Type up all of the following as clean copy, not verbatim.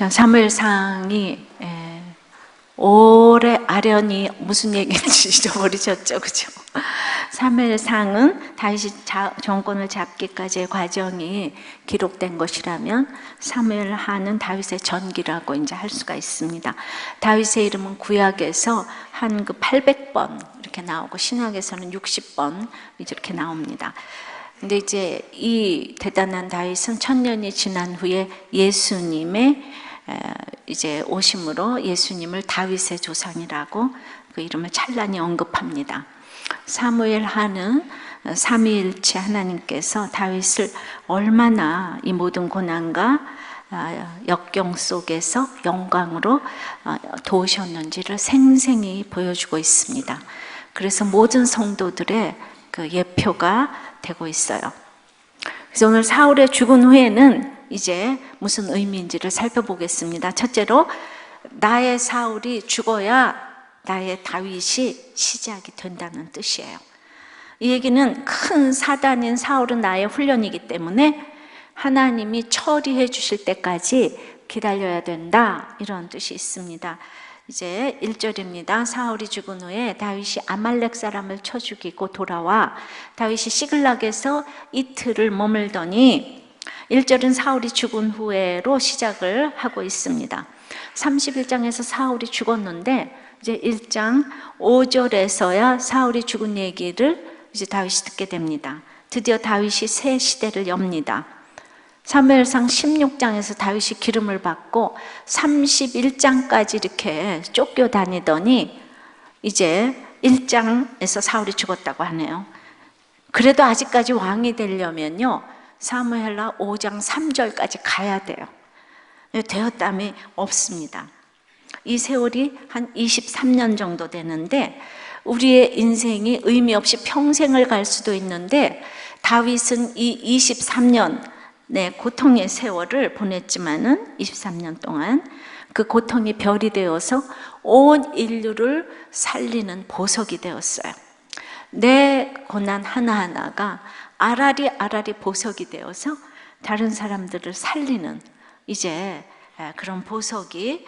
사무엘상이 오래 아련히 무슨 얘기인지 잊어버리셨죠, 그죠? 사무엘상은 다윗이 정권을 잡기까지의 과정이 기록된 것이라면 사무엘하는 다윗의 전기라고 이제 할 수가 있습니다. 다윗의 이름은 구약에서 한 800번 이렇게 나오고 신약에서는 60번 이렇게 나옵니다. 근데 이제 이 대단한 다윗은 1000년이 지난 후에 예수님의 이제 오심으로 예수님을 다윗의 조상이라고 그 이름을 찬란히 언급합니다. 사무엘하는 삼위일체 하나님께서 다윗을 얼마나 이 모든 고난과 역경 속에서 영광으로 도우셨는지를 생생히 보여주고 있습니다. 그래서 모든 성도들의 그 예표가 되고 있어요. 그래서 오늘 사울의 죽은 후에는 이제 무슨 의미인지를 살펴보겠습니다. 첫째로 나의 사울이 죽어야 나의 다윗이 시작이 된다는 뜻이에요. 이 얘기는 큰 사단인 사울은 나의 훈련이기 때문에 하나님이 처리해 주실 때까지 기다려야 된다, 이런 뜻이 있습니다. 이제 1절입니다. 사울이 죽은 후에 다윗이 아말렉 사람을 쳐 죽이고 돌아와 다윗이 시글락에서 이틀을 머물더니 1절은 사울이 죽은 후에로 시작을 하고 있습니다. 31장에서 사울이 죽었는데 이제 1장 5절에서야 사울이 죽은 얘기를 이제 다윗이 듣게 됩니다. 드디어 다윗이 새 시대를 엽니다. 사무엘상 16장에서 다윗이 기름을 받고 31장까지 이렇게 쫓겨다니더니 이제 1장에서 사울이 죽었다고 하네요. 그래도 아직까지 왕이 되려면요, 사무엘하 5장 3절까지 가야 돼요. 되었담이 없습니다. 이 세월이 한 23년 정도 되는데 우리의 인생이 의미 없이 평생을 갈 수도 있는데 다윗은 이 23년 고통의 세월을 보냈지만은 23년 동안 그 고통이 별이 되어서 온 인류를 살리는 보석이 되었어요. 내 고난 하나하나가 아라리 보석이 되어서 다른 사람들을 살리는 이제 그런 보석이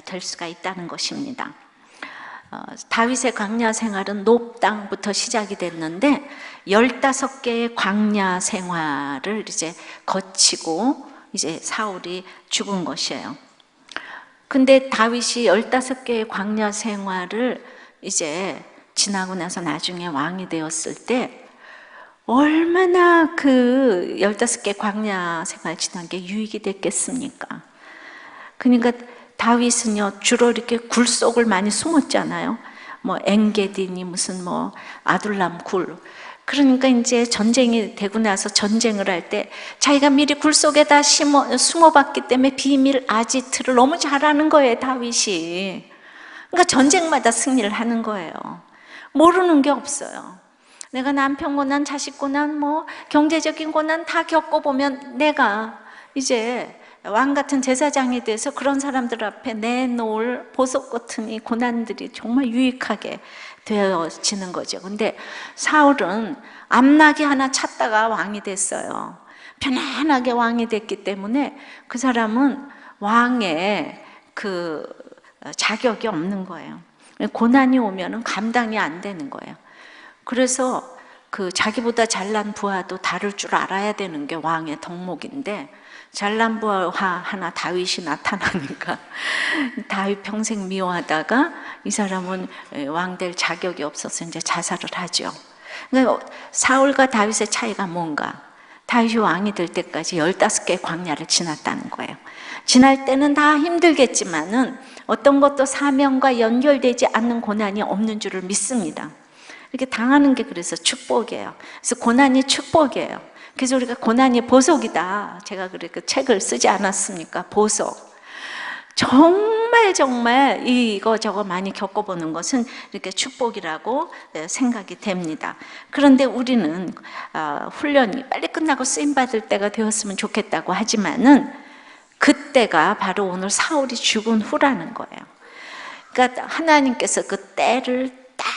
될 수가 있다는 것입니다. 다윗의 광야 생활은 높당부터 시작이 됐는데 15개의 광야 생활을 이제 거치고 이제 사울이 죽은 것이에요. 근데 다윗이 15개의 광야 생활을 이제 지나고 나서 나중에 왕이 되었을 때 얼마나 그 15개 광야 생활 지난 게 유익이 됐겠습니까? 그러니까 다윗은요, 주로 이렇게 굴 속을 많이 숨었잖아요. 뭐 엥게디니 무슨 뭐 아둘람 굴. 그러니까 이제 전쟁이 되고 나서 전쟁을 할 때 자기가 미리 굴 속에다 숨어봤기 때문에 비밀 아지트를 너무 잘하는 거예요, 다윗이. 그러니까 전쟁마다 승리를 하는 거예요. 모르는 게 없어요. 내가 남편 고난, 자식 고난, 뭐 경제적인 고난 다 겪어보면 내가 이제 왕 같은 제사장이 돼서 그런 사람들 앞에 내놓을 보석 같은 이 고난들이 정말 유익하게 되어지는 거죠. 근데 사울은 암나귀 하나 찾다가 왕이 됐어요. 편안하게 왕이 됐기 때문에 그 사람은 왕의 그 자격이 없는 거예요. 고난이 오면은 감당이 안 되는 거예요. 그래서 그 자기보다 잘난 부하도 다룰 줄 알아야 되는 게 왕의 덕목인데 잘난 부하 하나 다윗이 나타나니까 다윗 평생 미워하다가 이 사람은 왕 될 자격이 없어서 이제 자살을 하죠. 그러니까 사울과 다윗의 차이가 뭔가? 다윗이 왕이 될 때까지 15개의 광야를 지났다는 거예요. 지날 때는 다 힘들겠지만은 어떤 것도 사명과 연결되지 않는 고난이 없는 줄을 믿습니다. 이렇게 당하는 게 그래서 축복이에요. 그래서 고난이 축복이에요. 그래서 우리가 고난이 보석이다. 제가 그렇게 책을 쓰지 않았습니까? 보석. 정말 이거 저거 많이 겪어보는 것은 이렇게 축복이라고 생각이 됩니다. 그런데 우리는 훈련이 빨리 끝나고 쓰임받을 때가 되었으면 좋겠다고 하지만은 그때가 바로 오늘 사울이 죽은 후라는 거예요. 그러니까 하나님께서 그 때를 딱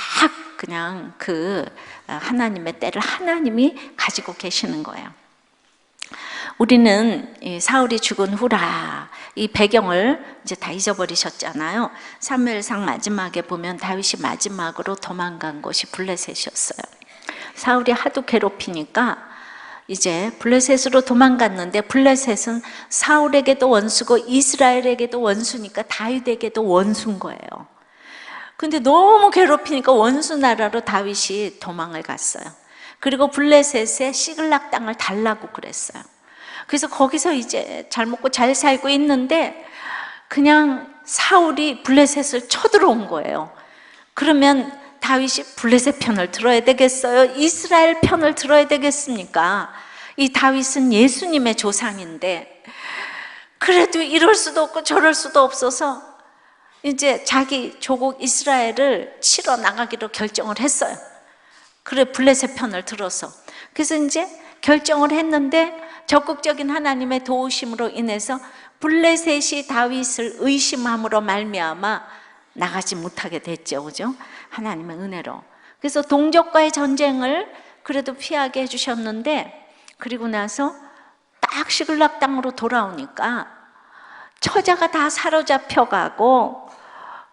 그냥 그 하나님의 때를 하나님이 가지고 계시는 거예요. 우리는 이 사울이 죽은 후라 이 배경을 이제 다 잊어버리셨잖아요. 사무엘상 마지막에 보면 다윗이 마지막으로 도망간 곳이 블레셋이었어요. 사울이 하도 괴롭히니까 이제 블레셋으로 도망갔는데, 블레셋은 사울에게도 원수고 이스라엘에게도 원수니까 다윗에게도 원수인 거예요. 근데 너무 괴롭히니까 원수 나라로 다윗이 도망을 갔어요. 그리고 블레셋에 시글락 땅을 달라고 그랬어요. 그래서 거기서 이제 잘 먹고 잘 살고 있는데 그냥 사울이 블레셋을 쳐들어온 거예요. 그러면 다윗이 블레셋 편을 들어야 되겠어요? 이스라엘 편을 들어야 되겠습니까? 이 다윗은 예수님의 조상인데 그래도 이럴 수도 없고 저럴 수도 없어서 이제 자기 조국 이스라엘을 치러 나가기로 결정을 했어요. 그래, 블레셋 편을 들어서. 그래서 이제 결정을 했는데 적극적인 하나님의 도우심으로 인해서 블레셋이 다윗을 의심함으로 말미암아 나가지 못하게 됐죠, 그죠? 하나님의 은혜로. 그래서 동족과의 전쟁을 그래도 피하게 해주셨는데, 그리고 나서 딱 시글락 땅으로 돌아오니까 처자가 다 사로잡혀가고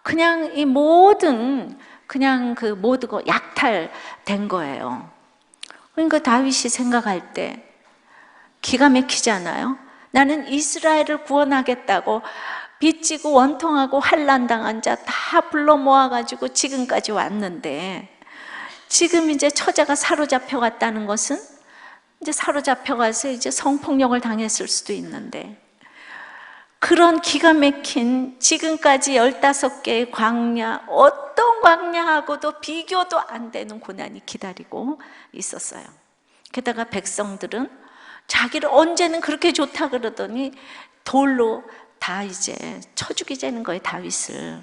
그냥 이 모든 모든 약탈된 거예요. 그러니까 다윗이 생각할 때 기가 막히잖아요. 나는 이스라엘을 구원하겠다고 빚지고 원통하고 환난당한 자 다 불러 모아가지고 지금까지 왔는데, 지금 이제 처자가 사로잡혀 갔다는 것은 이제 사로잡혀 가서 이제 성폭력을 당했을 수도 있는데, 그런 기가 막힌 지금까지 15개의 광야, 어떤 광야하고도 비교도 안 되는 고난이 기다리고 있었어요. 게다가 백성들은 자기를 언제는 그렇게 좋다 그러더니 돌로 다 이제 쳐 죽이자는 거예요, 다윗을.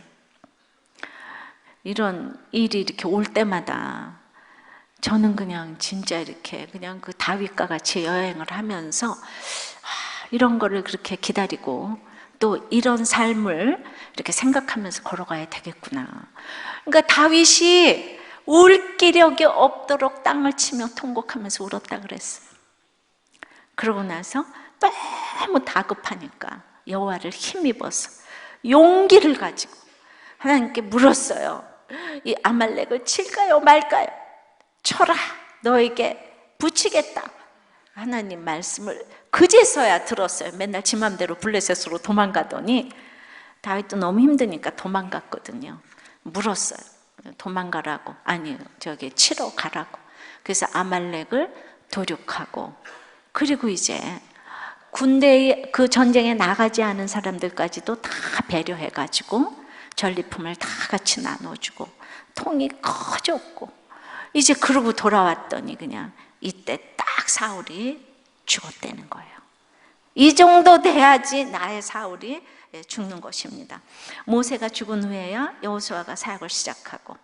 이런 일이 이렇게 올 때마다 저는 그냥 진짜 이렇게 그냥 그 다윗과 같이 여행을 하면서 이런 거를 그렇게 기다리고 또 이런 삶을 이렇게 생각하면서 걸어가야 되겠구나. 그러니까 다윗이 울 기력이 없도록 땅을 치며 통곡하면서 울었다 그랬어요. 그러고 나서 너무 다급하니까 여호와를 힘입어서 용기를 가지고 하나님께 물었어요. 이 아말렉을 칠까요 말까요? 쳐라, 너에게 붙이겠다. 하나님 말씀을 그제서야 들었어요. 맨날 지 맘대로 블레셋으로 도망가더니 다윗도 너무 힘드니까 도망갔거든요. 물었어요. 도망가라고. 아니요, 저기 치러 가라고. 그래서 아말렉을 도륙하고, 그리고 이제 군대에 그 전쟁에 나가지 않은 사람들까지도 다 배려해가지고 전리품을 다 같이 나눠주고 통이 커졌고, 이제 그러고 돌아왔더니 그냥 이때 딱 사울이 죽었다는 거예요. 이 정도 돼야지 나의 사울이 죽는 것입니다. 모세가 죽은 후에야 여호수아가 사역을 시작하고,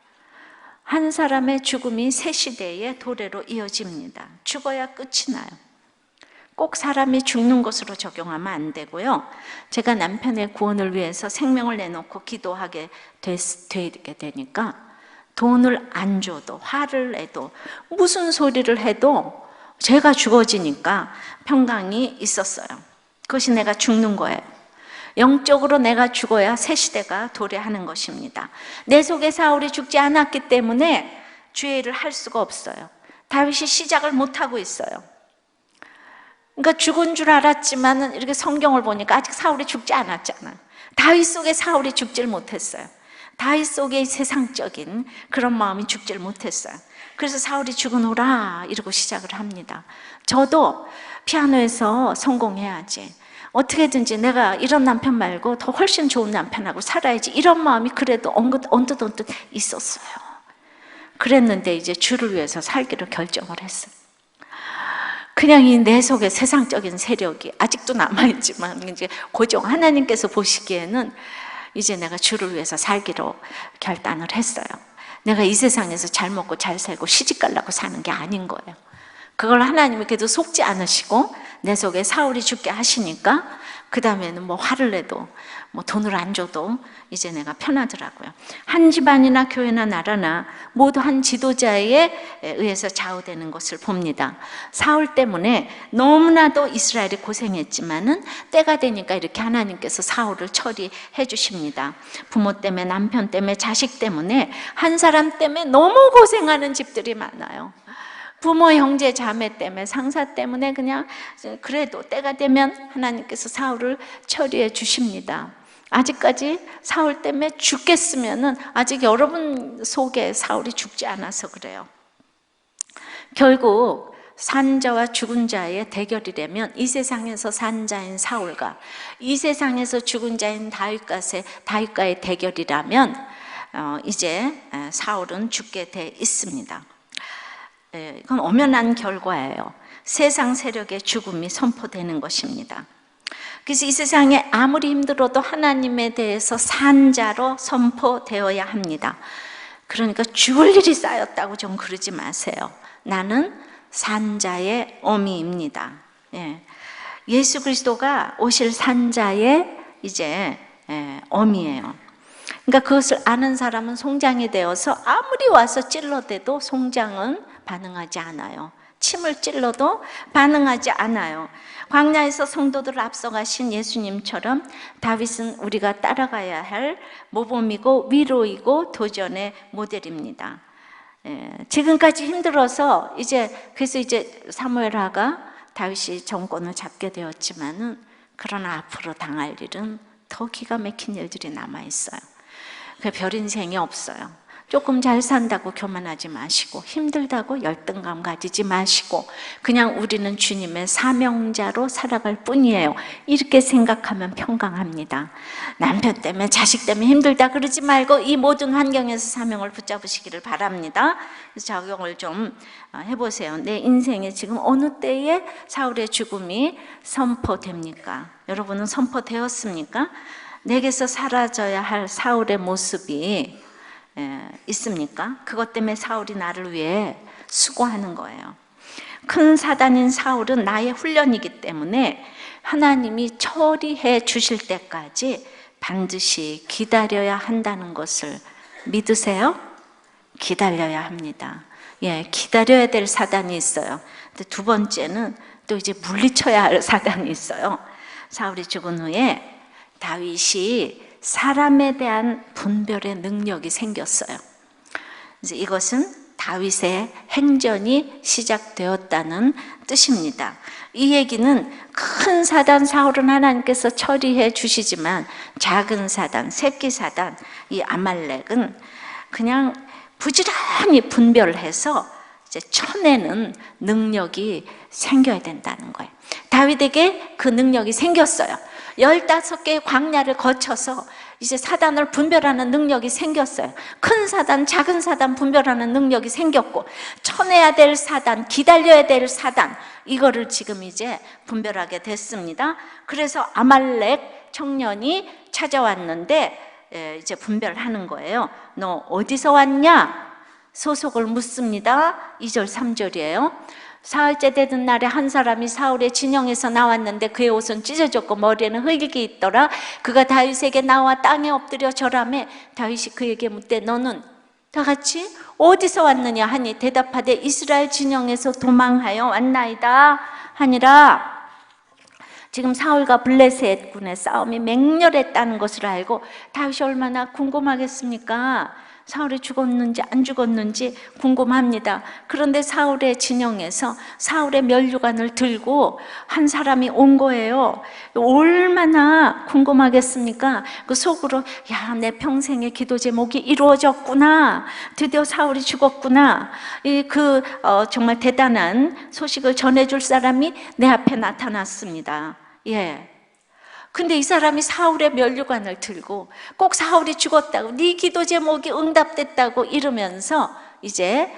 한 사람의 죽음이 새 시대의 도래로 이어집니다. 죽어야 끝이 나요. 꼭 사람이 죽는 것으로 적용하면 안 되고요. 제가 남편의 구원을 위해서 생명을 내놓고 기도하게 되게 되니까 돈을 안 줘도, 화를 내도, 무슨 소리를 해도 제가 죽어지니까 평강이 있었어요. 그것이 내가 죽는 거예요. 영적으로 내가 죽어야 새 시대가 도래하는 것입니다. 내 속에 사울이 죽지 않았기 때문에 죄를 할 수가 없어요. 다윗이 시작을 못하고 있어요. 그러니까 죽은 줄 알았지만 이렇게 성경을 보니까 아직 사울이 죽지 않았잖아요. 다윗 속에 사울이 죽질 못했어요. 다윗 속에 세상적인 그런 마음이 죽질 못했어요. 그래서 사울이 죽은 후라 이러고 시작을 합니다. 저도 피아노에서 성공해야지, 어떻게든지 내가 이런 남편 말고 더 훨씬 좋은 남편하고 살아야지, 이런 마음이 그래도 언뜻 있었어요. 그랬는데 이제 주를 위해서 살기로 결정을 했어요. 그냥 이 내 속에 세상적인 세력이 아직도 남아있지만 이제 고정 하나님께서 보시기에는 이제 내가 주를 위해서 살기로 결단을 했어요. 내가 이 세상에서 잘 먹고 잘 살고 시집가려고 사는 게 아닌 거예요. 그걸 하나님께도 속지 않으시고 내 속에 사울이 죽게 하시니까 그 다음에는 뭐 화를 내도 뭐 돈을 안 줘도 이제 내가 편하더라고요. 한 집안이나 교회나 나라나 모두 한 지도자에 의해서 좌우되는 것을 봅니다. 사울 때문에 너무나도 이스라엘이 고생했지만은 때가 되니까 이렇게 하나님께서 사울을 처리해 주십니다. 부모 때문에, 남편 때문에, 자식 때문에, 한 사람 때문에 너무 고생하는 집들이 많아요. 부모, 형제, 자매 때문에, 상사 때문에 그냥 그래도 때가 되면 하나님께서 사울을 처리해 주십니다. 아직까지 사울 때문에 죽겠으면은 아직 여러분 속에 사울이 죽지 않아서 그래요. 결국 산자와 죽은 자의 대결이 되면 이 세상에서 산 자인 사울과 이 세상에서 죽은 자인 다윗과의 대결이라면 이제 사울은 죽게 돼 있습니다. 이건 엄연한 결과예요. 세상 세력의 죽음이 선포되는 것입니다. 그래서 이 세상에 아무리 힘들어도 하나님에 대해서 산자로 선포되어야 합니다. 그러니까 죽을 일이 쌓였다고 좀 그러지 마세요. 나는 산자의 어미입니다. 예수 그리스도가 오실 산자의 이제 어미예요. 그러니까 그것을 아는 사람은 송장이 되어서 아무리 와서 찔러대도 송장은 반응하지 않아요. 침을 찔러도 반응하지 않아요. 광야에서 성도들을 앞서가신 예수님처럼 다윗은 우리가 따라가야 할 모범이고 위로이고 도전의 모델입니다. 지금까지 힘들어서 그래서 이제 사무엘하가 다윗이 정권을 잡게 되었지만은 그러나 앞으로 당할 일은 더 기가 막힌 일들이 남아 있어요. 별 인생이 없어요. 조금 잘 산다고 교만하지 마시고, 힘들다고 열등감 가지지 마시고, 그냥 우리는 주님의 사명자로 살아갈 뿐이에요. 이렇게 생각하면 평강합니다. 남편 때문에, 자식 때문에 힘들다 그러지 말고 이 모든 환경에서 사명을 붙잡으시기를 바랍니다. 그래서 적용을 좀 해보세요. 내 인생에 지금 어느 때에 사울의 죽음이 선포됩니까? 여러분은 선포되었습니까? 내게서 사라져야 할 사울의 모습이 있습니까? 그것 때문에 사울이 나를 위해 수고하는 거예요. 큰 사단인 사울은 나의 훈련이기 때문에 하나님이 처리해 주실 때까지 반드시 기다려야 한다는 것을 믿으세요? 기다려야 합니다. 기다려야 될 사단이 있어요. 근데 두 번째는 또 이제 물리쳐야 할 사단이 있어요. 사울이 죽은 후에 다윗이 사람에 대한 분별의 능력이 생겼어요. 이제 이것은 다윗의 행전이 시작되었다는 뜻입니다. 이 얘기는 큰 사단 사울은 하나님께서 처리해 주시지만 작은 사단, 새끼 사단, 이 아말렉은 그냥 부지런히 분별해서 이제 쳐내는 능력이 생겨야 된다는 거예요. 다윗에게 그 능력이 생겼어요. 15개의 광야를 거쳐서 이제 사단을 분별하는 능력이 생겼어요. 큰 사단, 작은 사단 분별하는 능력이 생겼고, 쳐내야 될 사단, 기다려야 될 사단, 이거를 지금 이제 분별하게 됐습니다. 그래서 아말렉 청년이 찾아왔는데 이제 분별하는 거예요. 너 어디서 왔냐? 소속을 묻습니다. 2절, 3절이에요. 사흘째 되던 날에 한 사람이 사울의 진영에서 나왔는데 그의 옷은 찢어졌고 머리에는 흙이 있더라. 그가 다윗에게 나와 땅에 엎드려 절하매 다윗이 그에게 묻되 너는 다 같이 어디서 왔느냐 하니 대답하되 이스라엘 진영에서 도망하여 왔나이다 하니라. 지금 사울과 블레셋 군의 싸움이 맹렬했다는 것을 알고 다윗이 얼마나 궁금하겠습니까? 사울이 죽었는지 안 죽었는지 궁금합니다. 그런데 사울의 진영에서 사울의 면류관을 들고 한 사람이 온 거예요. 얼마나 궁금하겠습니까? 그 속으로 야, 내 평생의 기도 제목이 이루어졌구나. 드디어 사울이 죽었구나. 정말 대단한 소식을 전해줄 사람이 내 앞에 나타났습니다. 근데 이 사람이 사울의 면류관을 들고 꼭 사울이 죽었다고, 네 기도 제목이 응답됐다고 이러면서 이제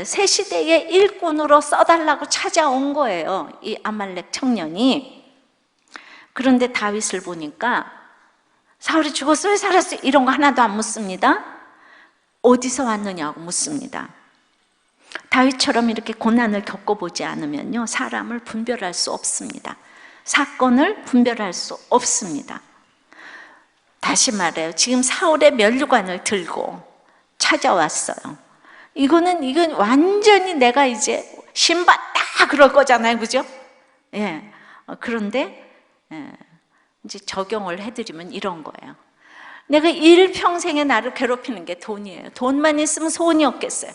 새 시대의 일꾼으로 써달라고 찾아온 거예요, 이 아말렉 청년이. 그런데 다윗을 보니까 사울이 죽었어요, 살았어요, 이런 거 하나도 안 묻습니다. 어디서 왔느냐고 묻습니다. 다윗처럼 이렇게 고난을 겪어보지 않으면요, 사람을 분별할 수 없습니다. 사건을 분별할 수 없습니다. 다시 말해요. 지금 사울의 면류관을 들고 찾아왔어요. 이건 완전히 내가 이제 신봤다 그럴 거잖아요, 그죠? 예. 그런데 이제 적용을 해드리면 이런 거예요. 내가 일평생에 나를 괴롭히는 게 돈이에요. 돈만 있으면 소원이 없겠어요.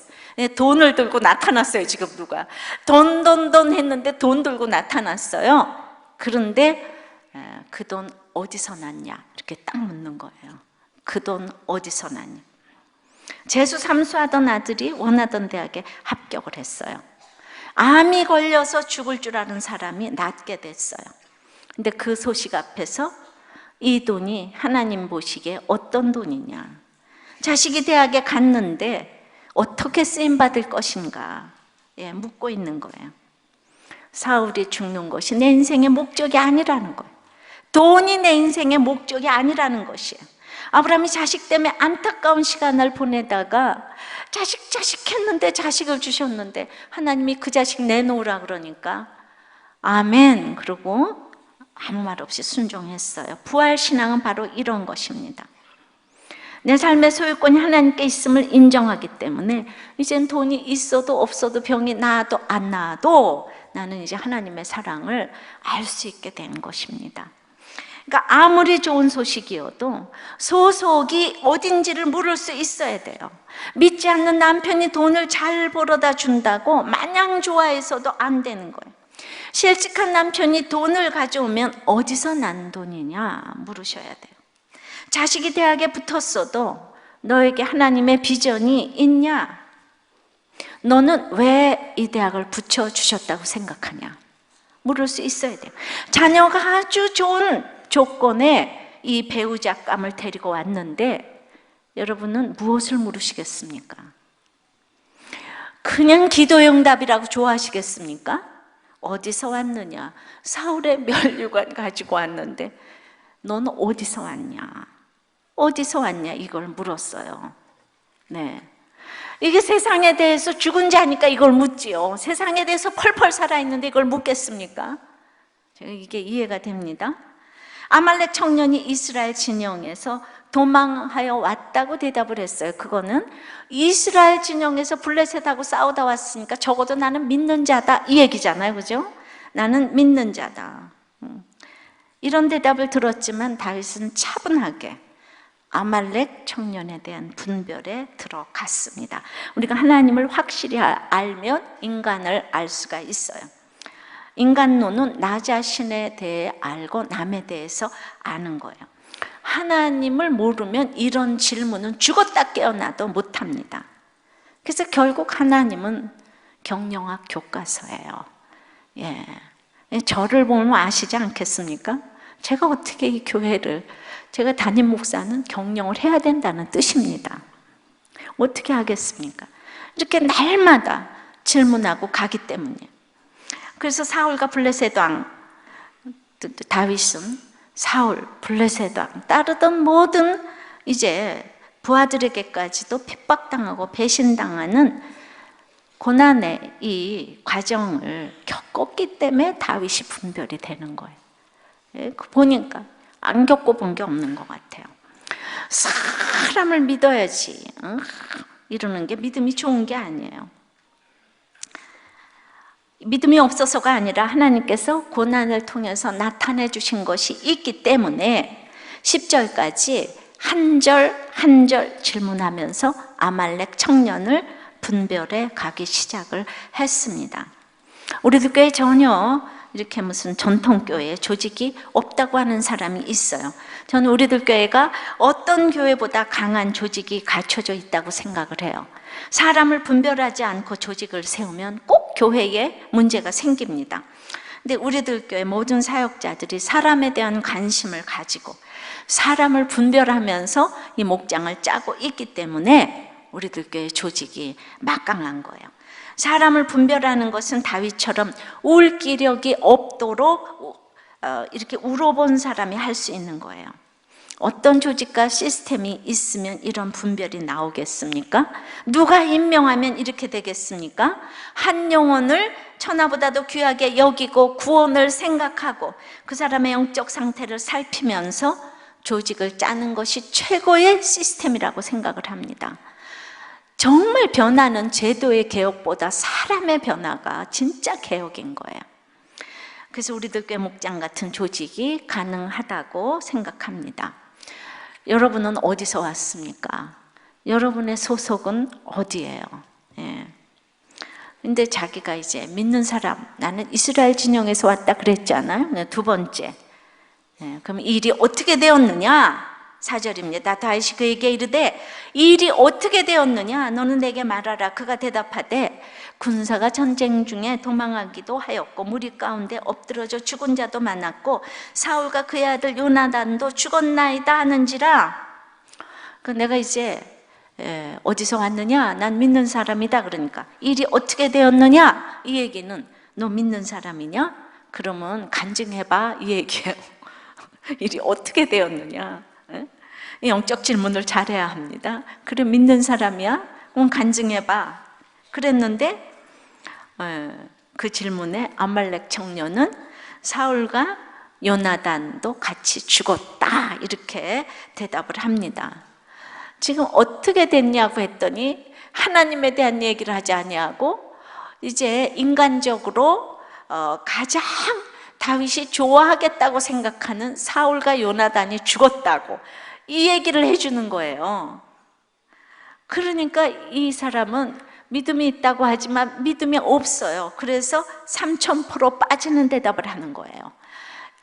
돈을 들고 나타났어요. 지금 누가 돈 했는데 돈 들고 나타났어요. 그런데 그 돈 어디서 났냐 이렇게 딱 묻는 거예요. 그 돈 어디서 났냐. 재수 삼수하던 아들이 원하던 대학에 합격을 했어요. 암이 걸려서 죽을 줄 아는 사람이 낫게 됐어요. 근데 그 소식 앞에서 이 돈이 하나님 보시기에 어떤 돈이냐, 자식이 대학에 갔는데 어떻게 쓰임받을 것인가 묻고 있는 거예요. 사울이 죽는 것이 내 인생의 목적이 아니라는 거예요. 돈이 내 인생의 목적이 아니라는 것이에요. 아브라함이 자식 때문에 안타까운 시간을 보내다가 자식 했는데, 자식을 주셨는데 하나님이 그 자식 내놓으라 그러니까 아멘 그러고 아무 말 없이 순종했어요. 부활신앙은 바로 이런 것입니다. 내 삶의 소유권이 하나님께 있음을 인정하기 때문에 이젠 돈이 있어도 없어도, 병이 나아도 안 나아도 나는 이제 하나님의 사랑을 알 수 있게 된 것입니다. 그러니까 아무리 좋은 소식이어도 소속이 어딘지를 물을 수 있어야 돼요. 믿지 않는 남편이 돈을 잘 벌어다 준다고 마냥 좋아해서도 안 되는 거예요. 실직한 남편이 돈을 가져오면 어디서 난 돈이냐 물으셔야 돼요. 자식이 대학에 붙었어도 너에게 하나님의 비전이 있냐? 너는 왜 이 대학을 붙여주셨다고 생각하냐? 물을 수 있어야 돼요. 자녀가 아주 좋은 조건에 이 배우자감을 데리고 왔는데 여러분은 무엇을 물으시겠습니까? 그냥 기도응답이라고 좋아하시겠습니까? 어디서 왔느냐? 사울의 면류관 가지고 왔는데 너는 어디서 왔냐? 어디서 왔냐? 이걸 물었어요. 네. 이게 세상에 대해서 죽은 자니까 이걸 묻지요. 세상에 대해서 펄펄 살아있는데 이걸 묻겠습니까? 제가 이게 이해가 됩니다. 아말렉 청년이 이스라엘 진영에서 도망하여 왔다고 대답을 했어요. 그거는 이스라엘 진영에서 블레셋하고 싸우다 왔으니까 적어도 나는 믿는 자다 이 얘기잖아요, 그죠? 나는 믿는 자다. 이런 대답을 들었지만 다윗은 차분하게 아말렉 청년에 대한 분별에 들어갔습니다. 우리가 하나님을 확실히 알면 인간을 알 수가 있어요. 인간론은 나 자신에 대해 알고 남에 대해서 아는 거예요. 하나님을 모르면 이런 질문은 죽었다 깨어나도 못합니다. 그래서 결국 하나님은 경영학 교과서예요. 예. 저를 보면 아시지 않겠습니까? 제가 어떻게 이 교회를, 제가 담임 목사는 경영을 해야 된다는 뜻입니다. 어떻게 하겠습니까? 이렇게 날마다 질문하고 가기 때문에. 그래서 사울과 블레셋 왕, 다윗은 사울, 블레셋 왕 따르던 모든 이제 부하들에게까지도 핍박당하고 배신당하는 고난의 이 과정을 겪었기 때문에 다윗이 분별이 되는 거예요. 보니까 안 겪어본 게 없는 것 같아요. 사람을 믿어야지 이러는 게 믿음이 좋은 게 아니에요. 믿음이 없어서가 아니라 하나님께서 고난을 통해서 나타내 주신 것이 있기 때문에 10절까지 한 절 한 절 질문하면서 아말렉 청년을 분별해 가기 시작을 했습니다. 우리들 교회 전혀 이렇게 무슨 전통교회 조직이 없다고 하는 사람이 있어요. 저는 우리들 교회가 어떤 교회보다 강한 조직이 갖춰져 있다고 생각을 해요. 사람을 분별하지 않고 조직을 세우면 꼭 교회에 문제가 생깁니다. 근데 우리들 교회 모든 사역자들이 사람에 대한 관심을 가지고 사람을 분별하면서 이 목장을 짜고 있기 때문에 우리들 교회 조직이 막강한 거예요. 사람을 분별하는 것은 다윗처럼 우울기력이 없도록 이렇게 울어본 사람이 할 수 있는 거예요. 어떤 조직과 시스템이 있으면 이런 분별이 나오겠습니까? 누가 임명하면 이렇게 되겠습니까? 한 영혼을 천하보다도 귀하게 여기고 구원을 생각하고 그 사람의 영적 상태를 살피면서 조직을 짜는 것이 최고의 시스템이라고 생각을 합니다. 정말 변화는 제도의 개혁보다 사람의 변화가 진짜 개혁인 거예요. 그래서 우리들 꽤 목장 같은 조직이 가능하다고 생각합니다. 여러분은 어디서 왔습니까? 여러분의 소속은 어디예요? 예. 근데 자기가 이제 믿는 사람, 나는 이스라엘 진영에서 왔다 그랬잖아요. 두 번째. 예. 그럼 일이 어떻게 되었느냐? 4절입니다. 다윗이 그에게 이르되 일이 어떻게 되었느냐? 너는 내게 말하라. 그가 대답하되 군사가 전쟁 중에 도망하기도 하였고 무리 가운데 엎드러져 죽은 자도 많았고 사울과 그의 아들 요나단도 죽었나이다 하는지라. 그 내가 이제 어디서 왔느냐? 난 믿는 사람이다. 그러니까 일이 어떻게 되었느냐? 이 얘기는 너 믿는 사람이냐? 그러면 간증해봐 이 얘기예요. 일이 어떻게 되었느냐? 영적 질문을 잘해야 합니다. 그래 믿는 사람이야? 그럼 간증해봐. 그랬는데 그 질문에 아말렉 청년은 사울과 요나단도 같이 죽었다 이렇게 대답을 합니다. 지금 어떻게 됐냐고 했더니 하나님에 대한 얘기를 하지 아니하고 이제 인간적으로 가장 다윗이 좋아하겠다고 생각하는 사울과 요나단이 죽었다고 이 얘기를 해주는 거예요. 그러니까 이 사람은 믿음이 있다고 하지만 믿음이 없어요. 그래서 3000% 빠지는 대답을 하는 거예요.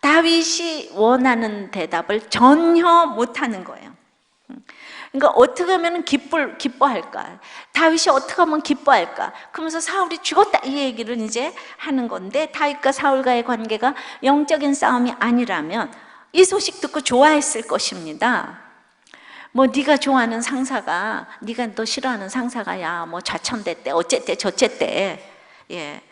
다윗이 원하는 대답을 전혀 못하는 거예요. 그러니까 어떻게 하면 기뻐할까? 다윗이 어떻게 하면 기뻐할까? 그러면서 사울이 죽었다 이 얘기를 이제 하는 건데 다윗과 사울과의 관계가 영적인 싸움이 아니라면 이 소식 듣고 좋아했을 것입니다. 뭐 네가 좋아하는 상사가 네가 또 싫어하는 상사가 야 뭐 좌천됐대 어쨌대 저쨌대. 예.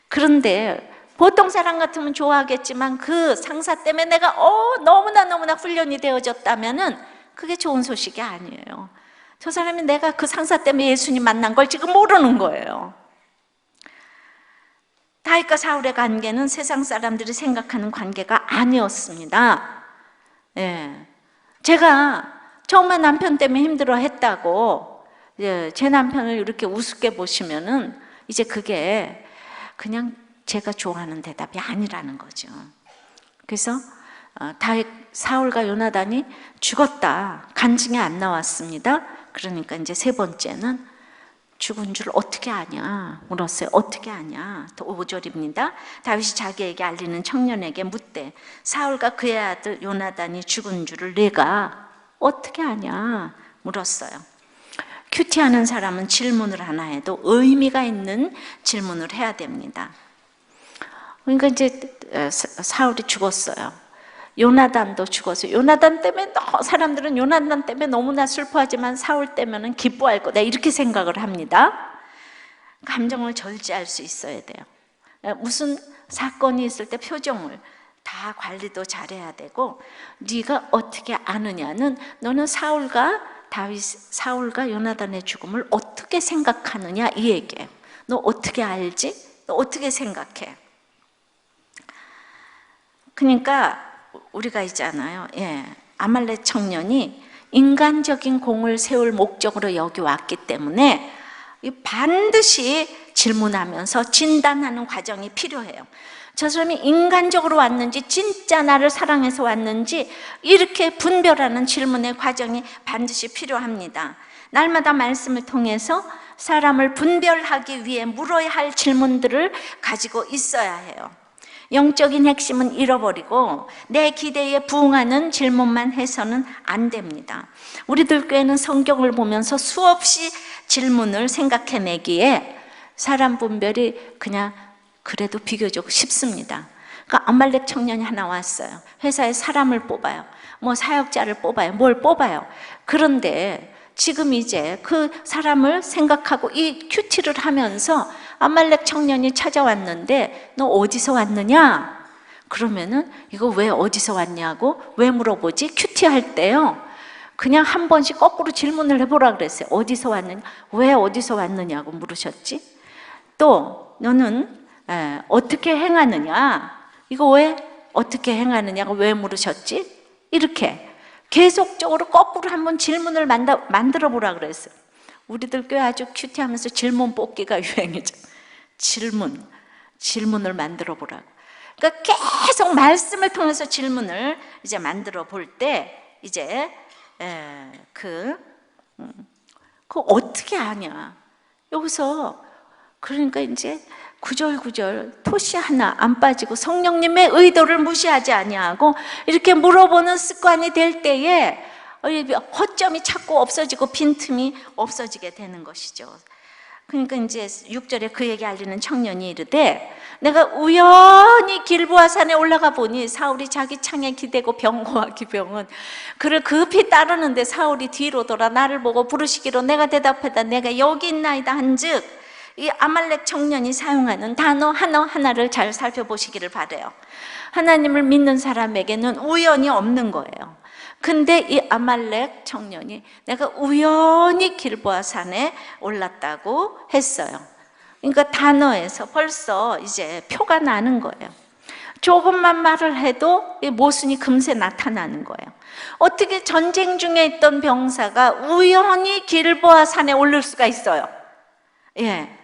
그런데 보통 사람 같으면 좋아하겠지만 그 상사 때문에 내가 너무나 훈련이 되어졌다면은 그게 좋은 소식이 아니에요. 저 사람이 내가 그 상사 때문에 예수님 만난 걸 지금 모르는 거예요. 다윗과 사울의 관계는 세상 사람들이 생각하는 관계가 아니었습니다. 예. 제가 정말 남편 때문에 힘들어 했다고 제 남편을 이렇게 우습게 보시면은 이제 그게 그냥 제가 좋아하는 대답이 아니라는 거죠. 그래서 다윗 사울과 요나단이 죽었다 간증이 안 나왔습니다. 그러니까 이제 세 번째는 죽은 줄 어떻게 아냐 물었어요. 어떻게 아냐? 5절입니다. 다윗이 자기에게 알리는 청년에게 묻되 사울과 그의 아들 요나단이 죽은 줄을 내가 어떻게 아냐 물었어요. 큐티하는 사람은 질문을 하나 해도 의미가 있는 질문을 해야 됩니다. 그러니까 이제 사울이 죽었어요. 요나단도 죽었어요. 요나단 때문에 사람들은 요나단 때문에 너무나 슬퍼하지만 사울 때문에는 기뻐할 거다 이렇게 생각을 합니다. 감정을 절제할 수 있어야 돼요. 무슨 사건이 있을 때 표정을 다 관리도 잘해야 되고 네가 어떻게 아느냐는 너는 사울과 요나단의 죽음을 어떻게 생각하느냐 이 얘기예요. 너 어떻게 알지? 너 어떻게 생각해? 그러니까 우리가 있잖아요. 예, 아말렉 청년이 인간적인 공을 세울 목적으로 여기 왔기 때문에 반드시 질문하면서 진단하는 과정이 필요해요. 저 사람이 인간적으로 왔는지 진짜 나를 사랑해서 왔는지 이렇게 분별하는 질문의 과정이 반드시 필요합니다. 날마다 말씀을 통해서 사람을 분별하기 위해 물어야 할 질문들을 가지고 있어야 해요. 영적인 핵심은 잃어버리고 내 기대에 부응하는 질문만 해서는 안 됩니다. 우리들 교회는 성경을 보면서 수없이 질문을 생각해내기에 사람 분별이 그냥 그래도 비교적 쉽습니다. 그러니까 아말렉 청년이 하나 왔어요. 회사에 사람을 뽑아요. 뭐 사역자를 뽑아요. 뭘 뽑아요. 그런데 지금 이제 그 사람을 생각하고 이 큐티를 하면서 아말렉 청년이 찾아왔는데 너 어디서 왔느냐? 그러면은 이거 왜 어디서 왔냐고 왜 물어보지? 큐티 할 때요. 그냥 한 번씩 거꾸로 질문을 해보라 그랬어요. 어디서 왔느냐? 왜 어디서 왔느냐고 물으셨지? 또 너는 어떻게 행하느냐? 이거 왜 어떻게 행하느냐고 왜 물으셨지? 이렇게 계속적으로 거꾸로 한번 질문을 만들어 보라 그랬어요. 우리들 꽤 아주 큐티하면서 질문 뽑기가 유행이죠. 질문을 만들어 보라고. 그러니까 계속 말씀을 통해서 질문을 이제 만들어 볼 때 이제 그 어떻게 하냐? 여기서 그러니까 이제 구절구절 토시 하나 안 빠지고 성령님의 의도를 무시하지 아니하고 이렇게 물어보는 습관이 될 때에 허점이 자꾸 없어지고 빈틈이 없어지게 되는 것이죠. 그러니까 이제 6절에 그에게 알리는 청년이 이르되 내가 우연히 길보아 산에 올라가 보니 사울이 자기 창에 기대고 병거와 기병은 그를 급히 따르는데 사울이 뒤로 돌아 나를 보고 부르시기로 내가 대답하다 내가 여기 있나이다 한즉 이 아말렉 청년이 사용하는 단어 하나하나를 잘 살펴보시기를 바라요. 하나님을 믿는 사람에게는 우연이 없는 거예요. 근데 이 아말렉 청년이 내가 우연히 길보아 산에 올랐다고 했어요. 그러니까 단어에서 벌써 이제 표가 나는 거예요. 조금만 말을 해도 이 모순이 금세 나타나는 거예요. 어떻게 전쟁 중에 있던 병사가 우연히 길보아 산에 오를 수가 있어요? 예.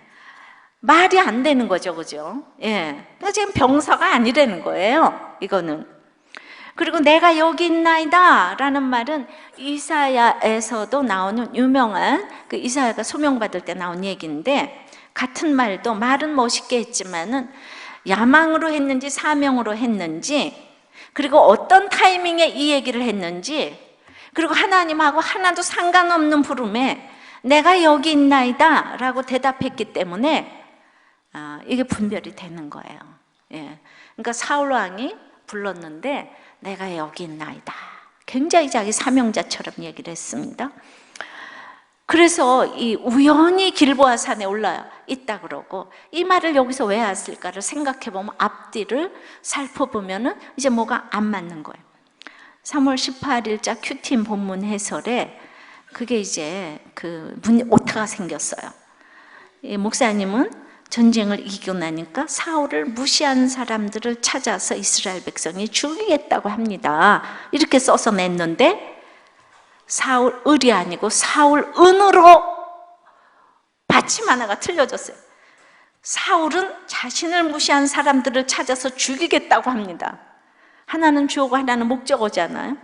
말이 안 되는 거죠, 그죠? 예. 그러니까 지금 병사가 아니라는 거예요, 이거는. 그리고 내가 여기 있나이다 라는 말은 이사야에서도 나오는 유명한 그 이사야가 소명받을 때 나온 얘기인데 같은 말도 말은 멋있게 했지만은 야망으로 했는지 사명으로 했는지 그리고 어떤 타이밍에 이 얘기를 했는지 그리고 하나님하고 하나도 상관없는 부름에 내가 여기 있나이다 라고 대답했기 때문에 이게 분별이 되는 거예요. 예. 그러니까 사울 왕이 불렀는데 내가 여기 있나이다. 굉장히 자기 사명자처럼 얘기를 했습니다. 그래서 이 우연히 길보아 산에 올라 있다 그러고 이 말을 여기서 왜 했을까를 생각해 보면 앞뒤를 살펴보면은 이제 뭐가 안 맞는 거예요. 3월 18일자 큐팀 본문 해설에 그게 이제 그 오타가 생겼어요. 이 목사님은 전쟁을 이기고 나니까 사울을 무시한 사람들을 찾아서 이스라엘 백성이 죽이겠다고 합니다. 이렇게 써서 냈는데 사울을이 아니고 사울은으로 받침 하나가 틀려졌어요. 사울은 자신을 무시한 사람들을 찾아서 죽이겠다고 합니다. 하나는 주어고 하나는 목적어잖아요.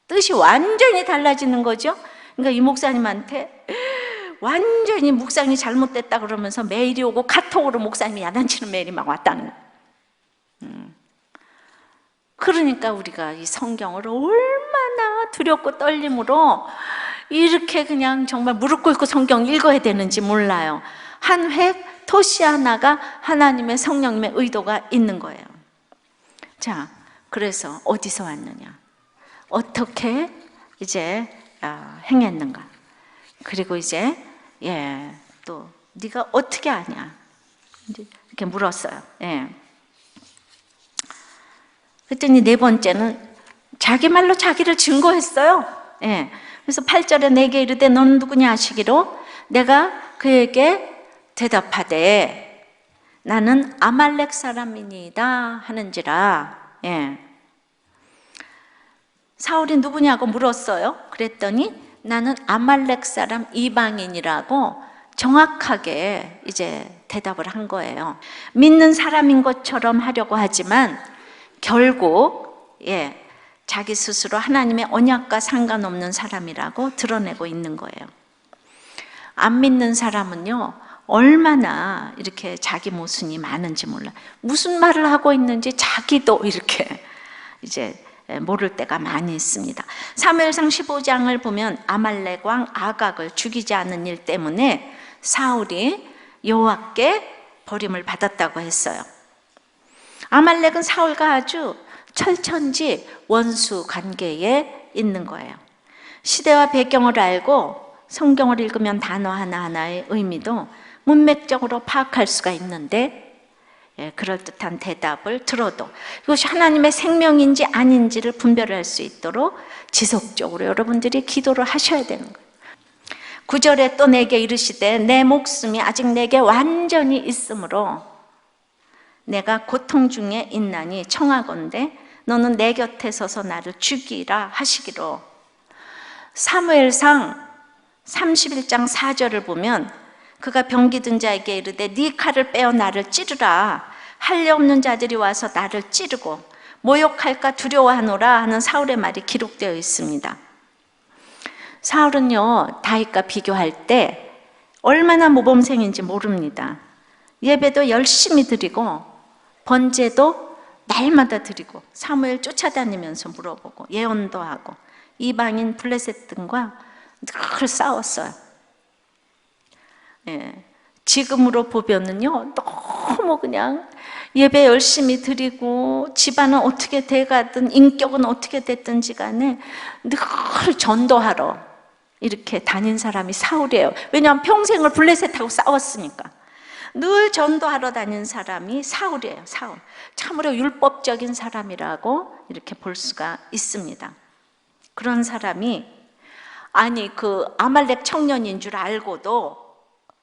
뜻이 완전히 달라지는 거죠. 그러니까 이 목사님한테 완전히 묵상이 잘못됐다 그러면서 메일이 오고 카톡으로 목사님이 야단치는 메일이 막 왔다는 거예요. 그러니까 우리가 이 성경을 얼마나 두렵고 떨림으로 이렇게 그냥 정말 무릎 꿇고 성경 읽어야 되는지 몰라요. 한 획 토시 하나가 하나님의 성령님의 의도가 있는 거예요. 자, 그래서 어디서 왔느냐? 어떻게 이제 행했는가? 그리고 이제 또 네가 어떻게 아냐? 이렇게 물었어요. 그랬더니 네 번째는 자기 말로 자기를 증거했어요. 그래서 8절에 내게 이르되 너는 누구냐 하시기로 내가 그에게 대답하되 나는 아말렉 사람이니이다 하는지라. 사울이 누구냐고 물었어요. 그랬더니 나는 아말렉 사람 이방인이라고 정확하게 이제 대답을 한 거예요. 믿는 사람인 것처럼 하려고 하지만 결국 자기 스스로 하나님의 언약과 상관없는 사람이라고 드러내고 있는 거예요. 안 믿는 사람은요 얼마나 이렇게 자기 모순이 많은지 몰라. 무슨 말을 하고 있는지 자기도 이렇게 이제 모를 때가 많이 있습니다. 사무엘상 15장을 보면 아말렉 왕 아각을 죽이지 않은 일 때문에 사울이 여호와께 버림을 받았다고 했어요. 아말렉은 사울과 아주 철천지 원수 관계에 있는 거예요. 시대와 배경을 알고 성경을 읽으면 단어 하나하나의 의미도 문맥적으로 파악할 수가 있는데 그럴듯한 대답을 들어도 이것이 하나님의 생명인지 아닌지를 분별할 수 있도록 지속적으로 여러분들이 기도를 하셔야 되는 거예요. 9절에 또 내게 이르시되 내 목숨이 아직 내게 완전히 있으므로 내가 고통 중에 있나니 청하건대 너는 내 곁에 서서 나를 죽이라 하시기로. 사무엘상 31장 4절을 보면 그가 병기든 자에게 이르되 네 칼을 빼어 나를 찌르라. 할례 없는 자들이 와서 나를 찌르고 모욕할까 두려워하노라 하는 사울의 말이 기록되어 있습니다. 사울은요, 다윗과 비교할 때 얼마나 모범생인지 모릅니다. 예배도 열심히 드리고 번제도 날마다 드리고 사무엘 쫓아다니면서 물어보고 예언도 하고 이방인 블레셋 등과 늘 싸웠어요. 지금으로 보면은요, 너무 그냥 예배 열심히 드리고 집안은 어떻게 돼가든 인격은 어떻게 됐든지 간에 늘 전도하러 이렇게 다닌 사람이 사울이에요. 왜냐하면 평생을 블레셋하고 싸웠으니까. 늘 전도하러 다닌 사람이 사울이에요. 사울. 참으로 율법적인 사람이라고 이렇게 볼 수가 있습니다. 그런 사람이 아니 그 아말렉 청년인 줄 알고도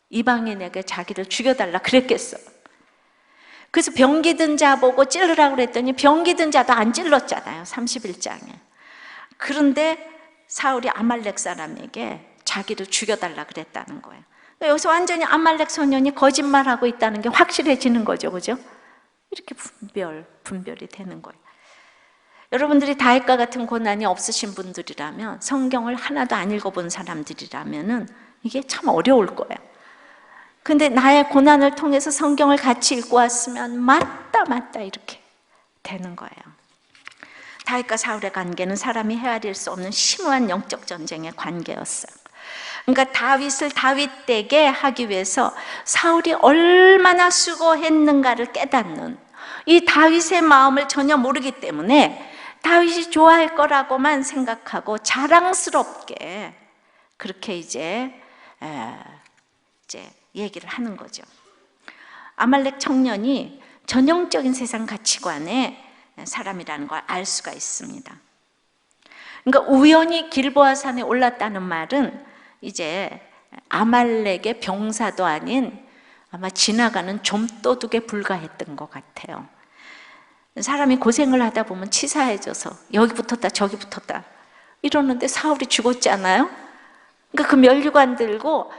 이방인에게 자기를 죽여달라 그랬겠어요. 그래서 병기든 자 보고 찔르라고 그랬더니 병기든 자도 안 찔렀잖아요. 31장에. 그런데 사울이 아말렉 사람에게 자기를 죽여달라 그랬다는 거예요. 여기서 완전히 아말렉 소년이 거짓말하고 있다는 게 확실해지는 거죠. 그죠? 이렇게 분별이 되는 거예요. 여러분들이 다윗과 같은 고난이 없으신 분들이라면, 성경을 하나도 안 읽어본 사람들이라면 이게 참 어려울 거예요. 근데 나의 고난을 통해서 성경을 같이 읽고 왔으면 맞다 이렇게 되는 거예요. 다윗과 사울의 관계는 사람이 헤아릴 수 없는 심오한 영적 전쟁의 관계였어요. 그러니까 다윗을 다윗되게 하기 위해서 사울이 얼마나 수고했는가를 깨닫는, 이 다윗의 마음을 전혀 모르기 때문에 다윗이 좋아할 거라고만 생각하고 자랑스럽게 그렇게 이제 얘기를 하는 거죠. 아말렉 청년이 전형적인 세상 가치관의 사람이라는 걸 알 수가 있습니다. 그러니까 우연히 길보아 산에 올랐다는 말은 이제 아말렉의 병사도 아닌 아마 지나가는 좀도둑에 불과했던 것 같아요. 사람이 고생을 하다 보면 치사해져서 여기 붙었다 저기 붙었다 이러는데 사울이 죽었잖아요. 그러니까 그 면류관 들고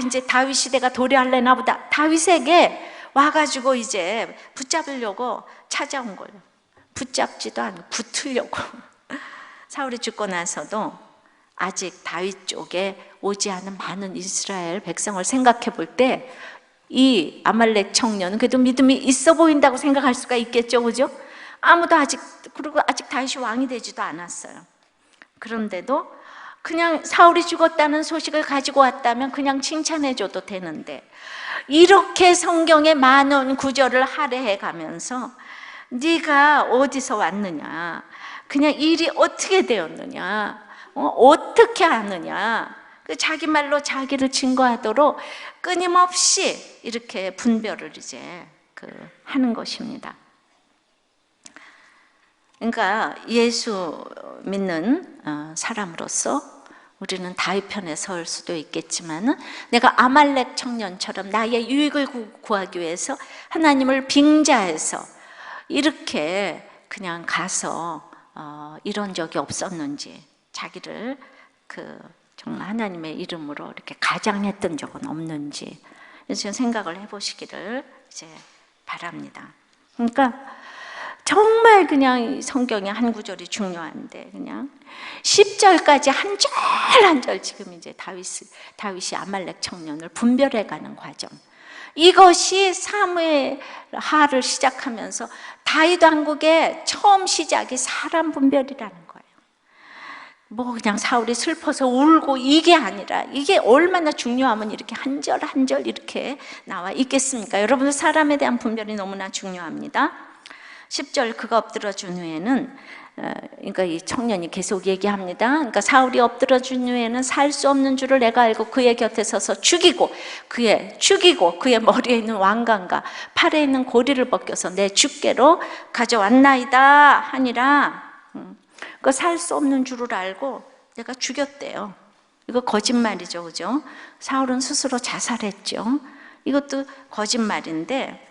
이제 다윗 시대가 도래할래나 보다, 다윗에게 와가지고 이제 붙잡으려고 찾아온 거예요. 붙잡지도 않고 붙으려고. 사울이 죽고 나서도 아직 다윗 쪽에 오지 않은 많은 이스라엘 백성을 생각해 볼 때 이 아말렉 청년은 그래도 믿음이 있어 보인다고 생각할 수가 있겠죠, 그죠? 그리고 아직 다윗이 왕이 되지도 않았어요. 그런데도 그냥 사울이 죽었다는 소식을 가지고 왔다면 그냥 칭찬해줘도 되는데, 이렇게 성경의 많은 구절을 할애해 가면서 네가 어디서 왔느냐, 그냥 일이 어떻게 되었느냐, 어떻게 하느냐, 자기 말로 자기를 증거하도록 끊임없이 이렇게 분별을 이제 하는 것입니다. 그러니까 예수 믿는 사람으로서 우리는 다윗 편에 설 수도 있겠지만, 내가 아말렉 청년처럼 나의 유익을 구하기 위해서 하나님을 빙자해서 이렇게 그냥 가서 이런 적이 없었는지, 자기를 정말 하나님의 이름으로 이렇게 가장했던 적은 없는지, 그래서 생각을 해보시기를 이제 바랍니다. 그러니까 정말 그냥 성경의 한 구절이 중요한데, 그냥 10절까지 한 절 한 절 지금 이제 다윗이 아말렉 청년을 분별해가는 과정, 이것이 사무엘 하를 시작하면서 다윗 왕국의 처음 시작이 사람 분별이라는 거예요. 뭐 그냥 사울이 슬퍼서 울고 이게 아니라, 이게 얼마나 중요하면 이렇게 한 절 한 절 이렇게 나와 있겠습니까? 여러분들, 사람에 대한 분별이 너무나 중요합니다. 10절, 그가 엎드려 준 후에는 그러니까 이 청년이 계속 얘기합니다. 그러니까 사울이 엎드려 준 후에는 살 수 없는 줄을 내가 알고 그의 곁에 서서 죽이고 그의 머리에 있는 왕관과 팔에 있는 고리를 벗겨서 내 주께로 가져왔나이다 하니라. 그 살 수 없는 줄을 알고 내가 죽였대요. 이거 거짓말이죠, 그죠? 사울은 스스로 자살했죠. 이것도 거짓말인데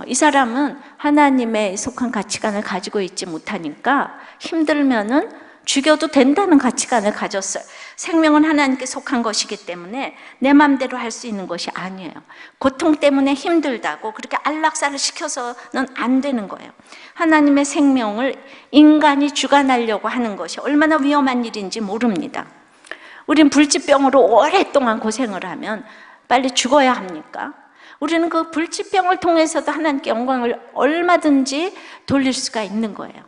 이 사람은 하나님의 속한 가치관을 가지고 있지 못하니까 힘들면은 죽여도 된다는 가치관을 가졌어요. 생명은 하나님께 속한 것이기 때문에 내 마음대로 할 수 있는 것이 아니에요. 고통 때문에 힘들다고 그렇게 안락사를 시켜서는 안 되는 거예요. 하나님의 생명을 인간이 주관하려고 하는 것이 얼마나 위험한 일인지 모릅니다. 우린 불치병으로 오랫동안 고생을 하면 빨리 죽어야 합니까? 우리는 그 불치병을 통해서도 하나님께 영광을 얼마든지 돌릴 수가 있는 거예요.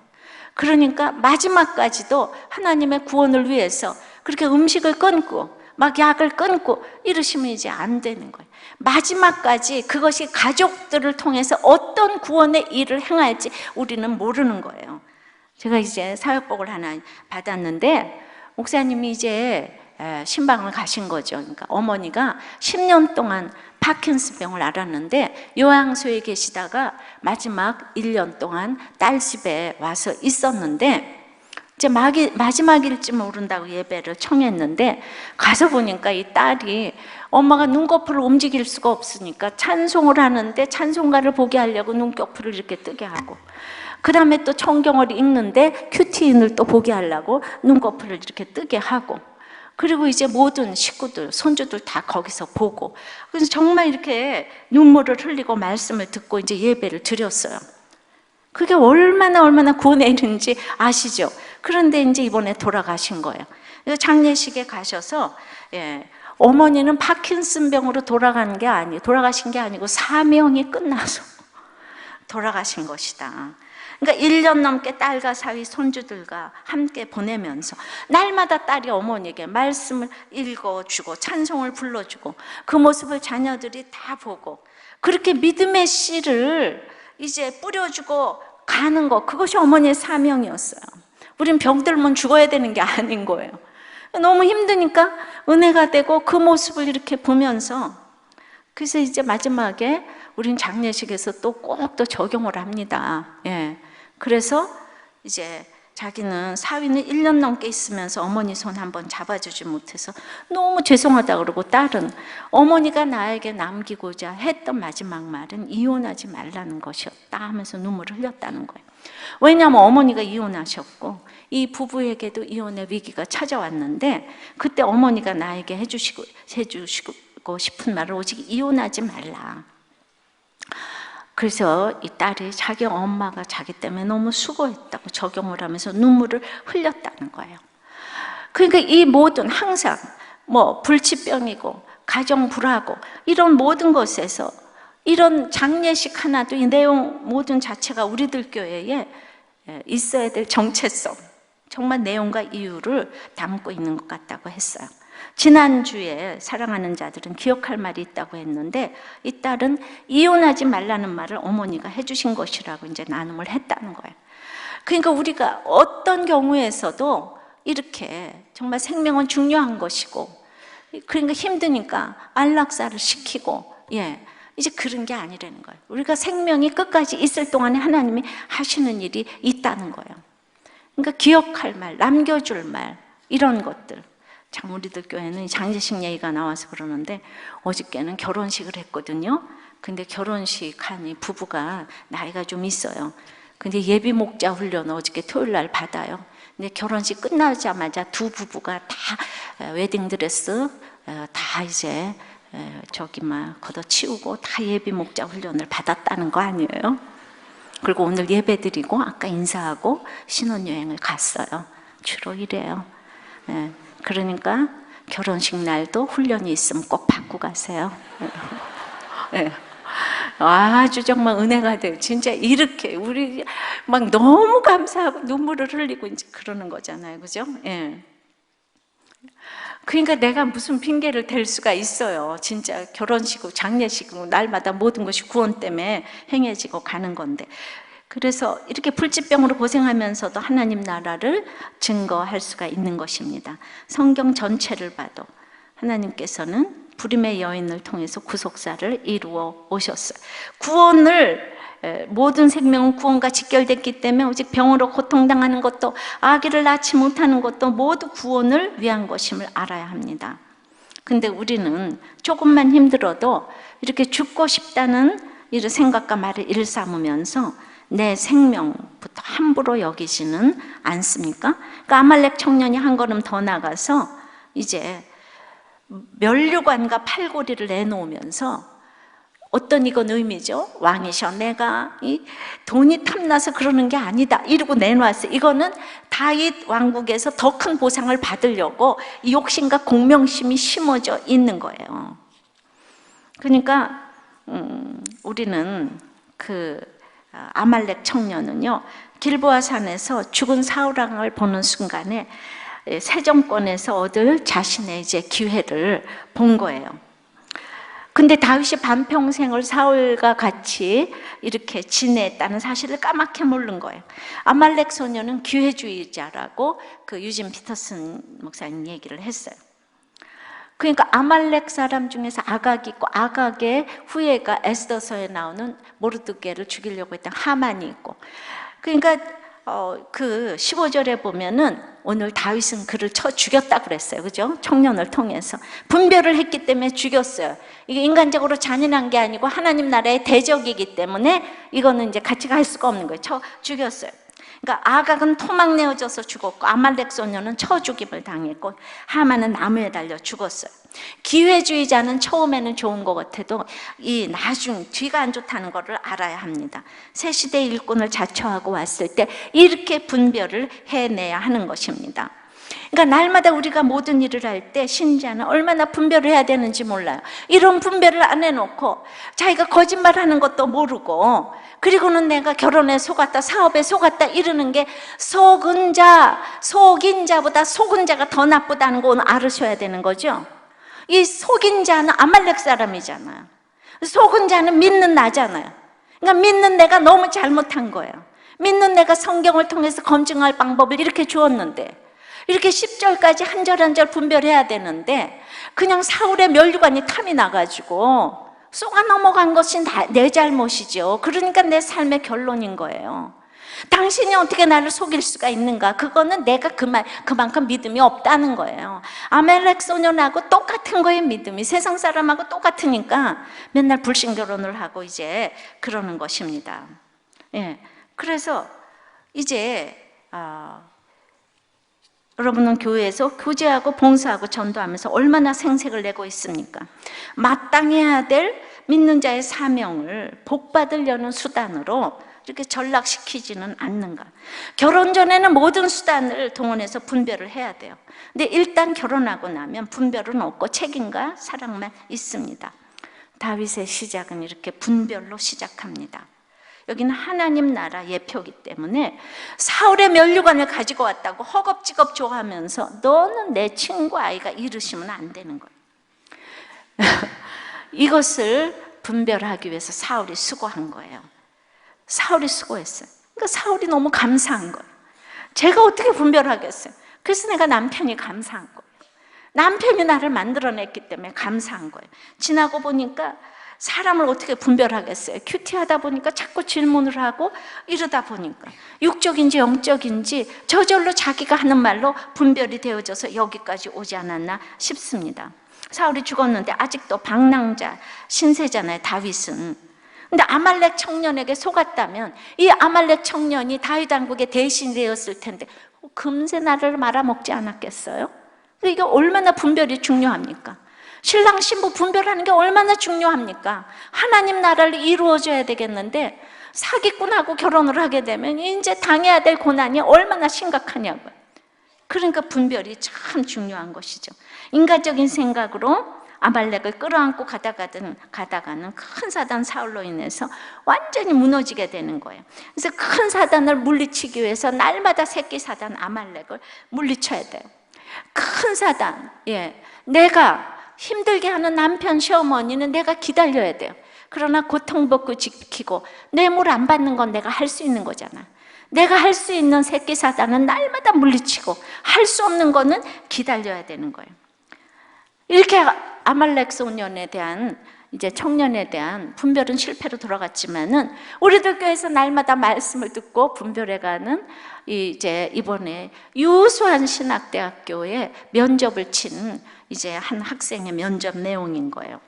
그러니까 마지막까지도 하나님의 구원을 위해서 그렇게 음식을 끊고 막 약을 끊고 이러시면 이제 안 되는 거예요. 마지막까지 그것이 가족들을 통해서 어떤 구원의 일을 행할지 우리는 모르는 거예요. 제가 이제 사역복을 하나 받았는데 목사님이 이제 신방을 가신 거죠. 그러니까 어머니가 10년 동안 파킨슨병을 앓았는데 요양소에 계시다가 마지막 1년 동안 딸 집에 와서 있었는데 이제 마지막일지 모른다고 예배를 청했는데 가서 보니까 이 딸이 엄마가 눈꺼풀을 움직일 수가 없으니까 찬송을 하는데 찬송가를 보게 하려고 눈꺼풀을 이렇게 뜨게 하고 그 다음에 또 성경을 읽는데 큐티인을 또 보게 하려고 눈꺼풀을 이렇게 뜨게 하고 그리고 이제 모든 식구들, 손주들 다 거기서 보고 그래서 정말 이렇게 눈물을 흘리고 말씀을 듣고 이제 예배를 드렸어요. 그게 얼마나 구원의 일인지 아시죠? 그런데 이제 이번에 돌아가신 거예요. 그래서 장례식에 가셔서 어머니는 파킨슨병으로 돌아가신 게 아니고 사명이 끝나서 돌아가신 것이다. 그러니까 1년 넘게 딸과 사위 손주들과 함께 보내면서 날마다 딸이 어머니에게 말씀을 읽어주고 찬송을 불러주고 그 모습을 자녀들이 다 보고 그렇게 믿음의 씨를 이제 뿌려주고 가는 것, 그것이 어머니의 사명이었어요. 우린 병들면 죽어야 되는 게 아닌 거예요. 너무 힘드니까 은혜가 되고 그 모습을 이렇게 보면서 그래서 이제 마지막에 우린 장례식에서 또 꼭 또 적용을 합니다. 그래서 이제 자기는 사위는 1년 넘게 있으면서 어머니 손 한번 잡아주지 못해서 너무 죄송하다 그러고 딸은 어머니가 나에게 남기고자 했던 마지막 말은 이혼하지 말라는 것이었다 하면서 눈물을 흘렸다는 거예요. 왜냐하면 어머니가 이혼하셨고 이 부부에게도 이혼의 위기가 찾아왔는데 그때 어머니가 나에게 해주시고 싶은 말은 오직 이혼하지 말라. 그래서 이 딸이 자기 엄마가 자기 때문에 너무 수고했다고 적용을 하면서 눈물을 흘렸다는 거예요. 그러니까 이 모든 항상 뭐 불치병이고 가정 불화고 이런 모든 것에서 이런 장례식 하나도 이 내용 모든 자체가 우리들 교회에 있어야 될 정체성, 정말 내용과 이유를 담고 있는 것 같다고 했어요. 지난주에 사랑하는 자들은 기억할 말이 있다고 했는데 이 딸은 이혼하지 말라는 말을 어머니가 해주신 것이라고 이제 나눔을 했다는 거예요. 그러니까 우리가 어떤 경우에서도 이렇게 정말 생명은 중요한 것이고 그러니까 힘드니까 안락사를 시키고 이제 그런 게 아니라는 거예요. 우리가 생명이 끝까지 있을 동안에 하나님이 하시는 일이 있다는 거예요. 그러니까 기억할 말, 남겨줄 말 이런 것들. 참 우리들 교회는 장례식 얘기가 나와서 그러는데 어저께는 결혼식을 했거든요. 근데 결혼식 하니 부부가 나이가 좀 있어요. 근데 예비 목자 훈련을 어저께 토요일 날 받아요. 근데 결혼식 끝나자마자 두 부부가 다 웨딩드레스 다 이제 저기 막 걷어치우고 다 예비 목자 훈련을 받았다는 거 아니에요? 그리고 오늘 예배 드리고 아까 인사하고 신혼여행을 갔어요. 주로 이래요. 그러니까 결혼식 날도 훈련이 있으면 꼭 받고 가세요. 아주 정말 은혜가 돼요. 진짜 이렇게 우리 막 너무 감사하고 눈물을 흘리고 이제 그러는 거잖아요, 그죠? 그러니까 내가 무슨 핑계를 댈 수가 있어요. 진짜 결혼식이고 장례식이고 날마다 모든 것이 구원 때문에 행해지고 가는 건데 그래서 이렇게 불치병으로 고생하면서도 하나님 나라를 증거할 수가 있는 것입니다. 성경 전체를 봐도 하나님께서는 불임의 여인을 통해서 구속사를 이루어 오셨어요. 구원을 모든 생명은 구원과 직결됐기 때문에 오직 병으로 고통당하는 것도 아기를 낳지 못하는 것도 모두 구원을 위한 것임을 알아야 합니다. 근데 우리는 조금만 힘들어도 이렇게 죽고 싶다는 이런 생각과 말을 일삼으면서 내 생명부터 함부로 여기지는 않습니까? 그러니까 아말렉 청년이 한 걸음 더 나가서 이제 멸류관과 팔고리를 내놓으면서 어떤 이건 의미죠? 왕이셔 내가 이 돈이 탐나서 그러는 게 아니다 이러고 내놓았어요. 이거는 다윗 왕국에서 더 큰 보상을 받으려고 이 욕심과 공명심이 심어져 있는 거예요. 그러니까 우리는 그 아말렉 청년은요 길보아 산에서 죽은 사울 왕을 보는 순간에 새 정권에서 얻을 자신의 이제 기회를 본 거예요. 근데 다윗이 반평생을 사울과 같이 이렇게 지냈다는 사실을 까맣게 모르는 거예요. 아말렉 소녀는 기회주의자라고 그 유진 피터슨 목사님 얘기를 했어요. 그러니까 아말렉 사람 중에서 아각이 있고 아각의 후예가 에스더서에 나오는 모르드게를 죽이려고 했던 하만이 있고, 그러니까 그 15절에 보면은 오늘 다윗은 그를 쳐 죽였다 그랬어요. 그죠? 청년을 통해서 분별을 했기 때문에 죽였어요. 이게 인간적으로 잔인한 게 아니고 하나님 나라의 대적이기 때문에 이거는 이제 같이 갈 수가 없는 거예요. 쳐 죽였어요. 그러니까 아각은 토막 내어져서 죽었고 아말렉 소녀는 쳐 죽임을 당했고 하만은 나무에 달려 죽었어요. 기회주의자는 처음에는 좋은 것 같아도 이 나중 뒤가 안 좋다는 것을 알아야 합니다. 새 시대의 일꾼을 자처하고 왔을 때 이렇게 분별을 해내야 하는 것입니다. 그러니까 날마다 우리가 모든 일을 할 때 신자는 얼마나 분별을 해야 되는지 몰라요. 이런 분별을 안 해놓고 자기가 거짓말하는 것도 모르고 그리고는 내가 결혼에 속았다 사업에 속았다 이러는 게 속은 자, 속인 자보다 속은 자가 더 나쁘다는 거 오늘 알으셔야 되는 거죠. 이 속인 자는 아말렉 사람이잖아요. 속은 자는 믿는 나잖아요. 그러니까 믿는 내가 너무 잘못한 거예요. 믿는 내가 성경을 통해서 검증할 방법을 이렇게 주었는데 이렇게 10절까지 한 절 한 절 분별해야 되는데 그냥 사울의 멸류관이 탐이 나가지고 쏘아 넘어간 것이 내 잘못이죠. 그러니까 내 삶의 결론인 거예요. 당신이 어떻게 나를 속일 수가 있는가? 그거는 내가 그만큼 믿음이 없다는 거예요. 아말렉 소년하고 똑같은 거예요. 믿음이 세상 사람하고 똑같으니까 맨날 불신 결혼을 하고 이제 그러는 것입니다. 예, 그래서 이제 여러분은 교회에서 교제하고 봉사하고 전도하면서 얼마나 생색을 내고 있습니까? 마땅해야 될 믿는 자의 사명을 복받으려는 수단으로 이렇게 전락시키지는 않는가? 결혼 전에는 모든 수단을 동원해서 분별을 해야 돼요. 근데 일단 결혼하고 나면 분별은 없고 책임과 사랑만 있습니다. 다윗의 시작은 이렇게 분별로 시작합니다. 여기는 하나님 나라 예표이기 때문에 사울의 멸류관을 가지고 왔다고 허겁지겁 좋아하면서 너는 내 친구 아이가 이러시면 안 되는 거예요. 이것을 분별하기 위해서 사울이 수고한 거예요. 사울이 수고했어요. 그러니까 사울이 너무 감사한 거예요. 제가 어떻게 분별하겠어요? 그래서 내가 남편이 감사한 거예요. 남편이 나를 만들어냈기 때문에 감사한 거예요. 지나고 보니까 사람을 어떻게 분별하겠어요? 큐티하다 보니까 자꾸 질문을 하고 이러다 보니까 육적인지 영적인지 저절로 자기가 하는 말로 분별이 되어져서 여기까지 오지 않았나 싶습니다. 사울이 죽었는데 아직도 방랑자 신세잖아요, 다윗은. 근데 아말렉 청년에게 속았다면 이 아말렉 청년이 다윗 왕국의 대신이 되었을 텐데 금세 나를 말아먹지 않았겠어요? 이게 얼마나 분별이 중요합니까? 신랑 신부 분별하는 게 얼마나 중요합니까? 하나님 나라를 이루어줘야 되겠는데 사기꾼하고 결혼을 하게 되면 이제 당해야 될 고난이 얼마나 심각하냐고요. 그러니까 분별이 참 중요한 것이죠. 인간적인 생각으로 아말렉을 끌어안고 가다가는 큰 사단 사울로 인해서 완전히 무너지게 되는 거예요. 그래서 큰 사단을 물리치기 위해서 날마다 새끼 사단 아말렉을 물리쳐야 돼요. 큰 사단, 내가 힘들게 하는 남편 시어머니는 내가 기다려야 돼요. 그러나 고통받고 지키고 뇌물 안 받는 건 내가 할 수 있는 거잖아. 내가 할 수 있는 새끼 사단은 날마다 물리치고 할 수 없는 거는 기다려야 되는 거예요. 이렇게 아말렉 소년에 대한 이제 청년에 대한 분별은 실패로 돌아갔지만은 우리들 교회에서 날마다 말씀을 듣고 분별해가는 이제 이번에 유수한 신학대학교에 면접을 친 이제 한 학생의 면접 내용인 거예요.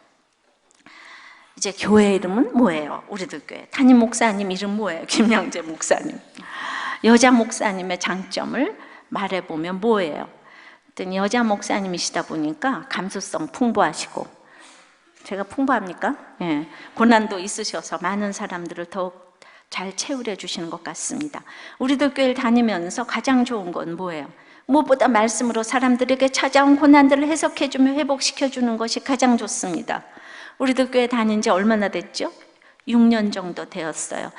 이제 교회 이름은 뭐예요? 우리들 교회 담임 목사님 이름 뭐예요? 김양재 목사님. 여자 목사님의 장점을 말해보면 뭐예요? 여자 목사님이시다 보니까 감수성 풍부하시고, 제가 풍부합니까? 예, 고난도 있으셔서 많은 사람들을 더욱 잘 채우려 주시는 것 같습니다. 우리들 교회를 다니면서 가장 좋은 건 뭐예요? 무엇보다 말씀으로 사람들에게 찾아온 고난들을 해석해주며 회복시켜주는 것이 가장 좋습니다. 우리들 교회 다닌 지 얼마나 됐죠? 6년 정도 되었어요.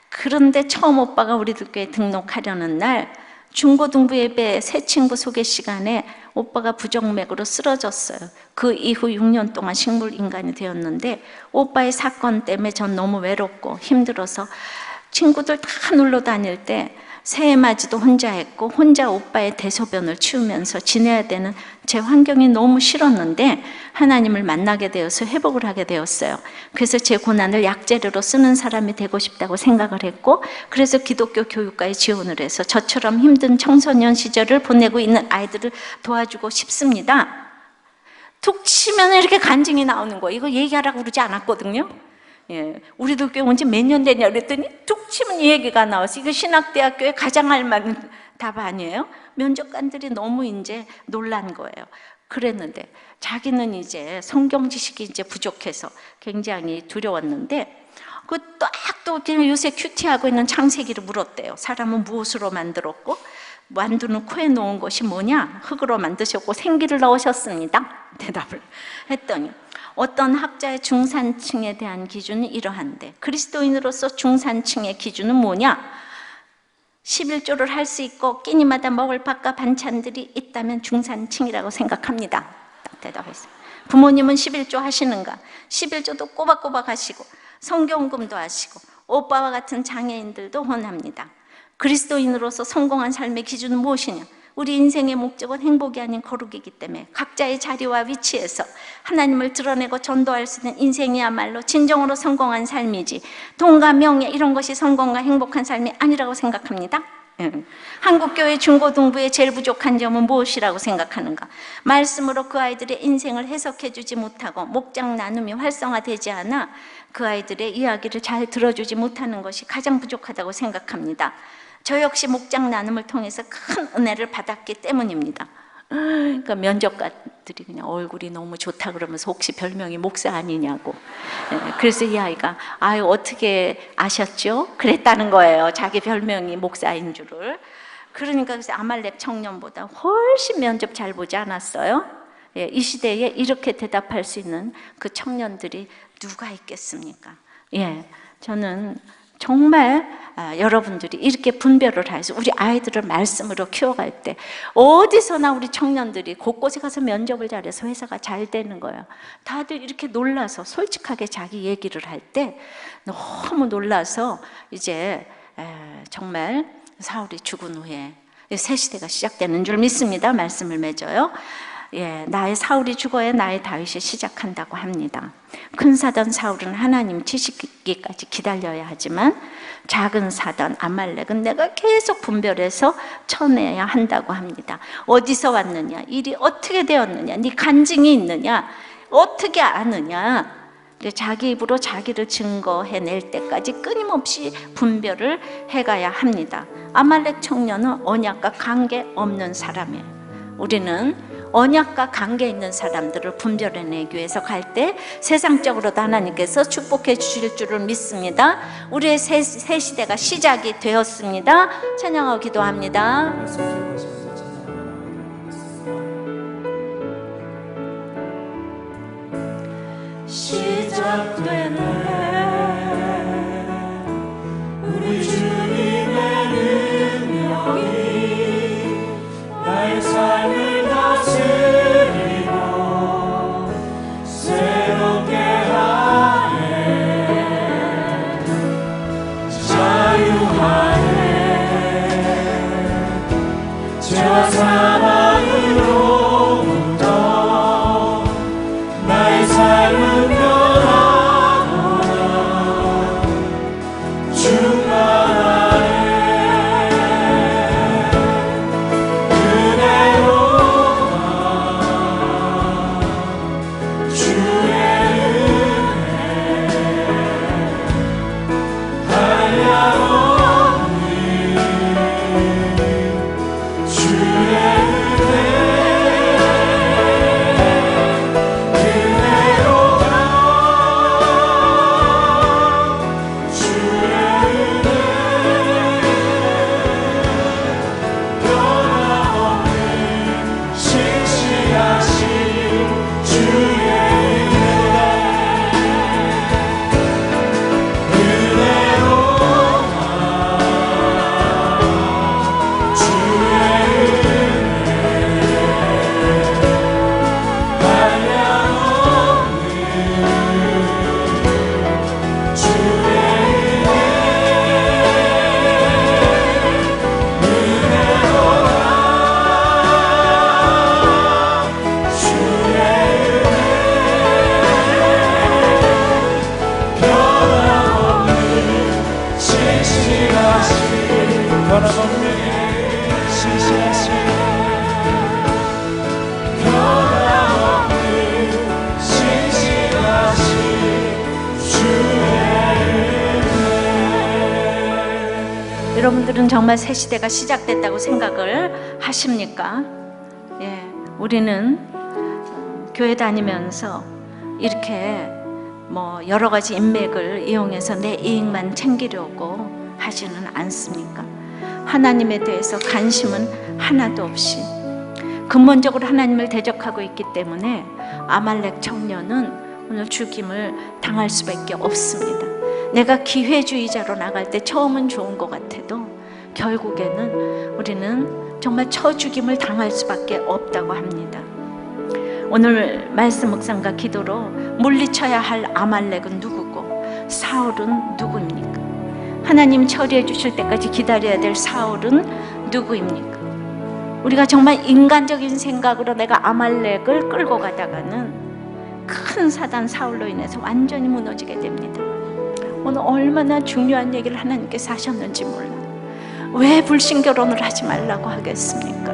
그런데 처음 오빠가 우리들 교회에 등록하려는 날 중고등부 예배 새 친구 소개 시간에 오빠가 부정맥으로 쓰러졌어요. 그 이후 6년 동안 식물인간이 되었는데 오빠의 사건 때문에 전 너무 외롭고 힘들어서 친구들 다 놀러 다닐 때 새해 맞이도 혼자 했고 혼자 오빠의 대소변을 치우면서 지내야 되는 제 환경이 너무 싫었는데 하나님을 만나게 되어서 회복을 하게 되었어요. 그래서 제 고난을 약재료로 쓰는 사람이 되고 싶다고 생각을 했고, 그래서 기독교 교육과에 지원을 해서 저처럼 힘든 청소년 시절을 보내고 있는 아이들을 도와주고 싶습니다. 툭 치면 이렇게 간증이 나오는 거예요. 이거 얘기하라고 그러지 않았거든요. 예, 우리도 교회 온 지 몇 년 되냐 그랬더니 툭 치면 이 얘기가 나와서 이거 신학대학교에 가장 할 만한 답 아니에요? 면접관들이 너무 이제 놀란 거예요. 그랬는데 자기는 이제 성경 지식이 이제 부족해서 굉장히 두려웠는데 또 그냥 요새 큐티하고 있는 창세기를 물었대요. 사람은 무엇으로 만들었고 만두는 코에 놓은 것이 뭐냐? 흙으로 만드셨고 생기를 넣으셨습니다. 대답을 했더니 어떤 학자의 중산층에 대한 기준은 이러한데 그리스도인으로서 중산층의 기준은 뭐냐? 11조를 할 수 있고 끼니마다 먹을 밥과 반찬들이 있다면 중산층이라고 생각합니다. 딱 대답했어요. 부모님은 11조 하시는가? 11조도 꼬박꼬박 하시고 성경금도 하시고 오빠와 같은 장애인들도 헌합니다. 그리스도인으로서 성공한 삶의 기준은 무엇이냐? 우리 인생의 목적은 행복이 아닌 거룩이기 때문에 각자의 자리와 위치에서 하나님을 드러내고 전도할 수 있는 인생이야말로 진정으로 성공한 삶이지 돈과 명예 이런 것이 성공과 행복한 삶이 아니라고 생각합니다. 한국교회 중고등부의 제일 부족한 점은 무엇이라고 생각하는가? 말씀으로 그 아이들의 인생을 해석해 주지 못하고 목장 나눔이 활성화되지 않아 그 아이들의 이야기를 잘 들어주지 못하는 것이 가장 부족하다고 생각합니다. 저 역시 목장 나눔을 통해서 큰 은혜를 받았기 때문입니다. 그러니까 면접관들이 그냥 얼굴이 너무 좋다 그러면서 혹시 별명이 목사 아니냐고. 그래서 이 아이가 아유 어떻게 아셨죠? 그랬다는 거예요. 자기 별명이 목사인 줄을. 그러니까 그래서 아말렉 청년보다 훨씬 면접 잘 보지 않았어요? 이 시대에 이렇게 대답할 수 있는 그 청년들이 누가 있겠습니까? 저는 정말 여러분들이 이렇게 분별을 해서 우리 아이들을 말씀으로 키워갈 때 어디서나 우리 청년들이 곳곳에 가서 면접을 잘해서 회사가 잘 되는 거예요. 다들 이렇게 놀라서 솔직하게 자기 얘기를 할 때 너무 놀라서 이제 정말 사울이 죽은 후에 새 시대가 시작되는 줄 믿습니다. 말씀을 맺어요. 나의 사울이 죽어야 나의 다윗이 시작한다고 합니다. 큰 사단 사울은 하나님 지시기까지 기다려야 하지만 작은 사단 아말렉은 내가 계속 분별해서 쳐내야 한다고 합니다. 어디서 왔느냐? 일이 어떻게 되었느냐? 네 간증이 있느냐? 어떻게 아느냐? 자기 입으로 자기를 증거해낼 때까지 끊임없이 분별을 해가야 합니다. 아말렉 청년은 언약과 관계 없는 사람이에요. 우리는 언약과 관계 있는 사람들을 분별해내기 위해서 갈 때 세상적으로도 하나님께서 축복해 주실 줄을 믿습니다. 우리의 새 시대가 시작이 되었습니다. 찬양하고 기도합니다. 시작되네 우리 주님의 능력이 나의 삶을 다스리고 새롭게 하네 여러분들은 정말 새 시대가 시작됐다고 생각을 하십니까? 예, 우리는 교회 다니면서 이렇게 뭐 여러 가지 인맥을 이용해서 내 이익만 챙기려고 하지는 않습니까? 하나님에 대해서 관심은 하나도 없이 근본적으로 하나님을 대적하고 있기 때문에 아말렉 청년은 오늘 죽임을 당할 수밖에 없습니다. 내가 기회주의자로 나갈 때 처음은 좋은 것 같아도 결국에는 우리는 정말 처죽임을 당할 수밖에 없다고 합니다. 오늘 말씀 묵상과 기도로 물리쳐야 할 아말렉은 누구고 사울은 누구입니까? 하나님 처리해 주실 때까지 기다려야 될 사울은 누구입니까? 우리가 정말 인간적인 생각으로 내가 아말렉을 끌고 가다가는 큰 사단 사울로 인해서 완전히 무너지게 됩니다. 오늘 얼마나 중요한 얘기를 하나님께서 하셨는지 몰라. 왜 불신결혼을 하지 말라고 하겠습니까?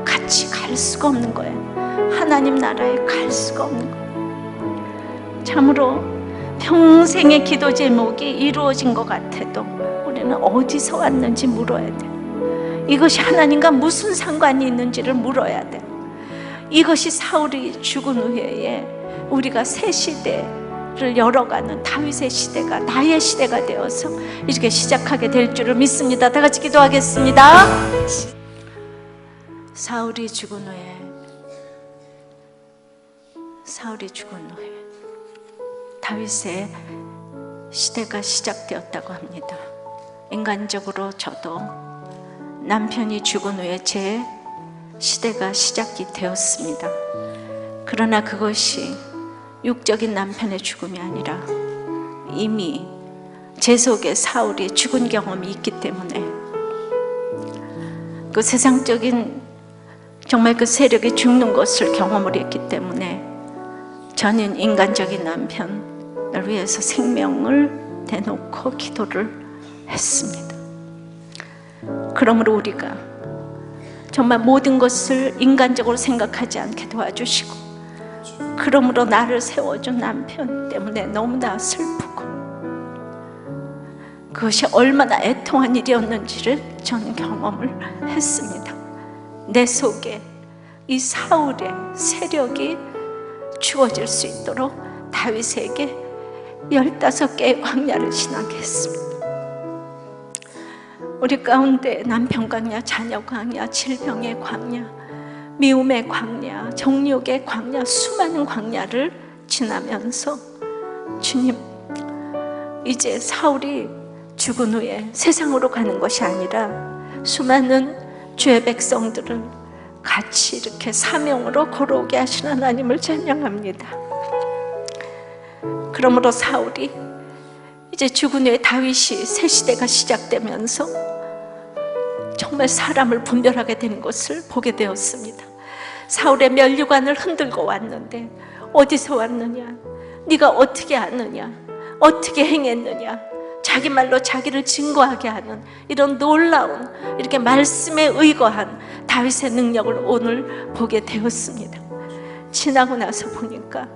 같이 갈 수가 없는 거예요. 하나님 나라에 갈 수가 없는 거예요. 참으로 평생의 기도 제목이 이루어진 것 같아도 우리는 어디서 왔는지 물어야 돼요. 이것이 하나님과 무슨 상관이 있는지를 물어야 돼요. 이것이 사울이 죽은 후에 우리가 새 시대를 열어가는 다윗의 시대가 나의 시대가 되어서 이렇게 시작하게 될 줄을 믿습니다. 다 같이 기도하겠습니다. 사울이 죽은 후에 다윗의 시대가 시작되었다고 합니다. 인간적으로 저도 남편이 죽은 후에 제 시대가 시작이 되었습니다. 그러나 그것이 육적인 남편의 죽음이 아니라 이미 제 속에 사울이 죽은 경험이 있기 때문에 그 세상적인 정말 그 세력이 죽는 것을 경험을 했기 때문에 저는 인간적인 남편을 위해서 생명을 대놓고 기도를 했습니다. 그러므로 우리가 정말 모든 것을 인간적으로 생각하지 않게 도와주시고, 그러므로 나를 세워준 남편 때문에 너무나 슬프고 그것이 얼마나 애통한 일이었는지를 저는 경험을 했습니다. 내 속에 이 사울의 세력이 죽어질 수 있도록 다윗에게 15개의 광야를 지나게 했습니다. 우리 가운데 남편 광야, 자녀 광야, 질병의 광야, 미움의 광야, 정욕의 광야, 수많은 광야를 지나면서 주님, 이제 사울이 죽은 후에 세상으로 가는 것이 아니라 수많은 주의 백성들을 같이 이렇게 사명으로 걸어오게 하신 하나님을 찬양합니다. 그러므로 사울이 이제 죽은 후에 다윗이 새 시대가 시작되면서 정말 사람을 분별하게 되는 것을 보게 되었습니다. 사울의 면류관을 흔들고 왔는데 어디서 왔느냐? 네가 어떻게 아느냐? 어떻게 행했느냐? 자기 말로 자기를 증거하게 하는 이런 놀라운 이렇게 말씀에 의거한 다윗의 능력을 오늘 보게 되었습니다. 지나고 나서 보니까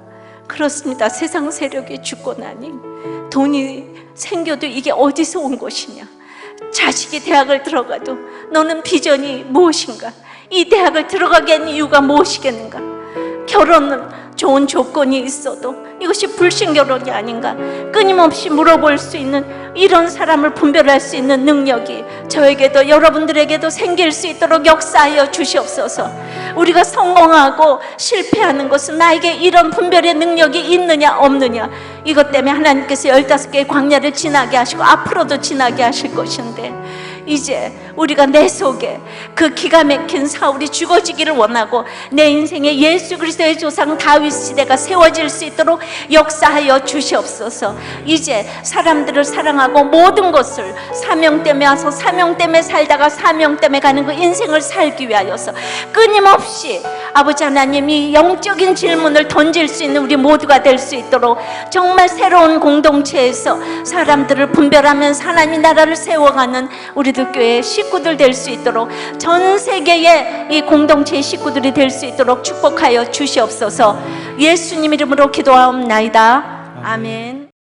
그렇습니다. 세상 세력이 죽고 나니 돈이 생겨도 이게 어디서 온 것이냐? 자식이 대학을 들어가도 너는 비전이 무엇인가? 이 대학을 들어가게 한 이유가 무엇이겠는가? 결혼은 좋은 조건이 있어도 이것이 불신결혼이 아닌가? 끊임없이 물어볼 수 있는 이런 사람을 분별할 수 있는 능력이 저에게도 여러분들에게도 생길 수 있도록 역사하여 주시옵소서. 우리가 성공하고 실패하는 것은 나에게 이런 분별의 능력이 있느냐 없느냐, 이것 때문에 하나님께서 15개의 광야를 지나게 하시고 앞으로도 지나게 하실 것인데, 이제 우리가 내 속에 그 기가 막힌 사울이 죽어지기를 원하고 내 인생에 예수 그리스도의 조상 다윗 시대가 세워질 수 있도록 역사하여 주시옵소서. 이제 사람들을 사랑하고 모든 것을 사명 때문에 와서 사명 때문에 살다가 사명 때문에 가는 그 인생을 살기 위하여서 끊임없이 아버지 하나님이 영적인 질문을 던질 수 있는 우리 모두가 될 수 있도록 정말 새로운 공동체에서 사람들을 분별하면서 하나님의 나라를 세워가는 우리들 교회의 식구들 될 수 있도록, 전 세계의 이 공동체의 식구들이 될 수 있도록 축복하여 주시옵소서. 예수님 이름으로 기도하옵나이다. 아멘.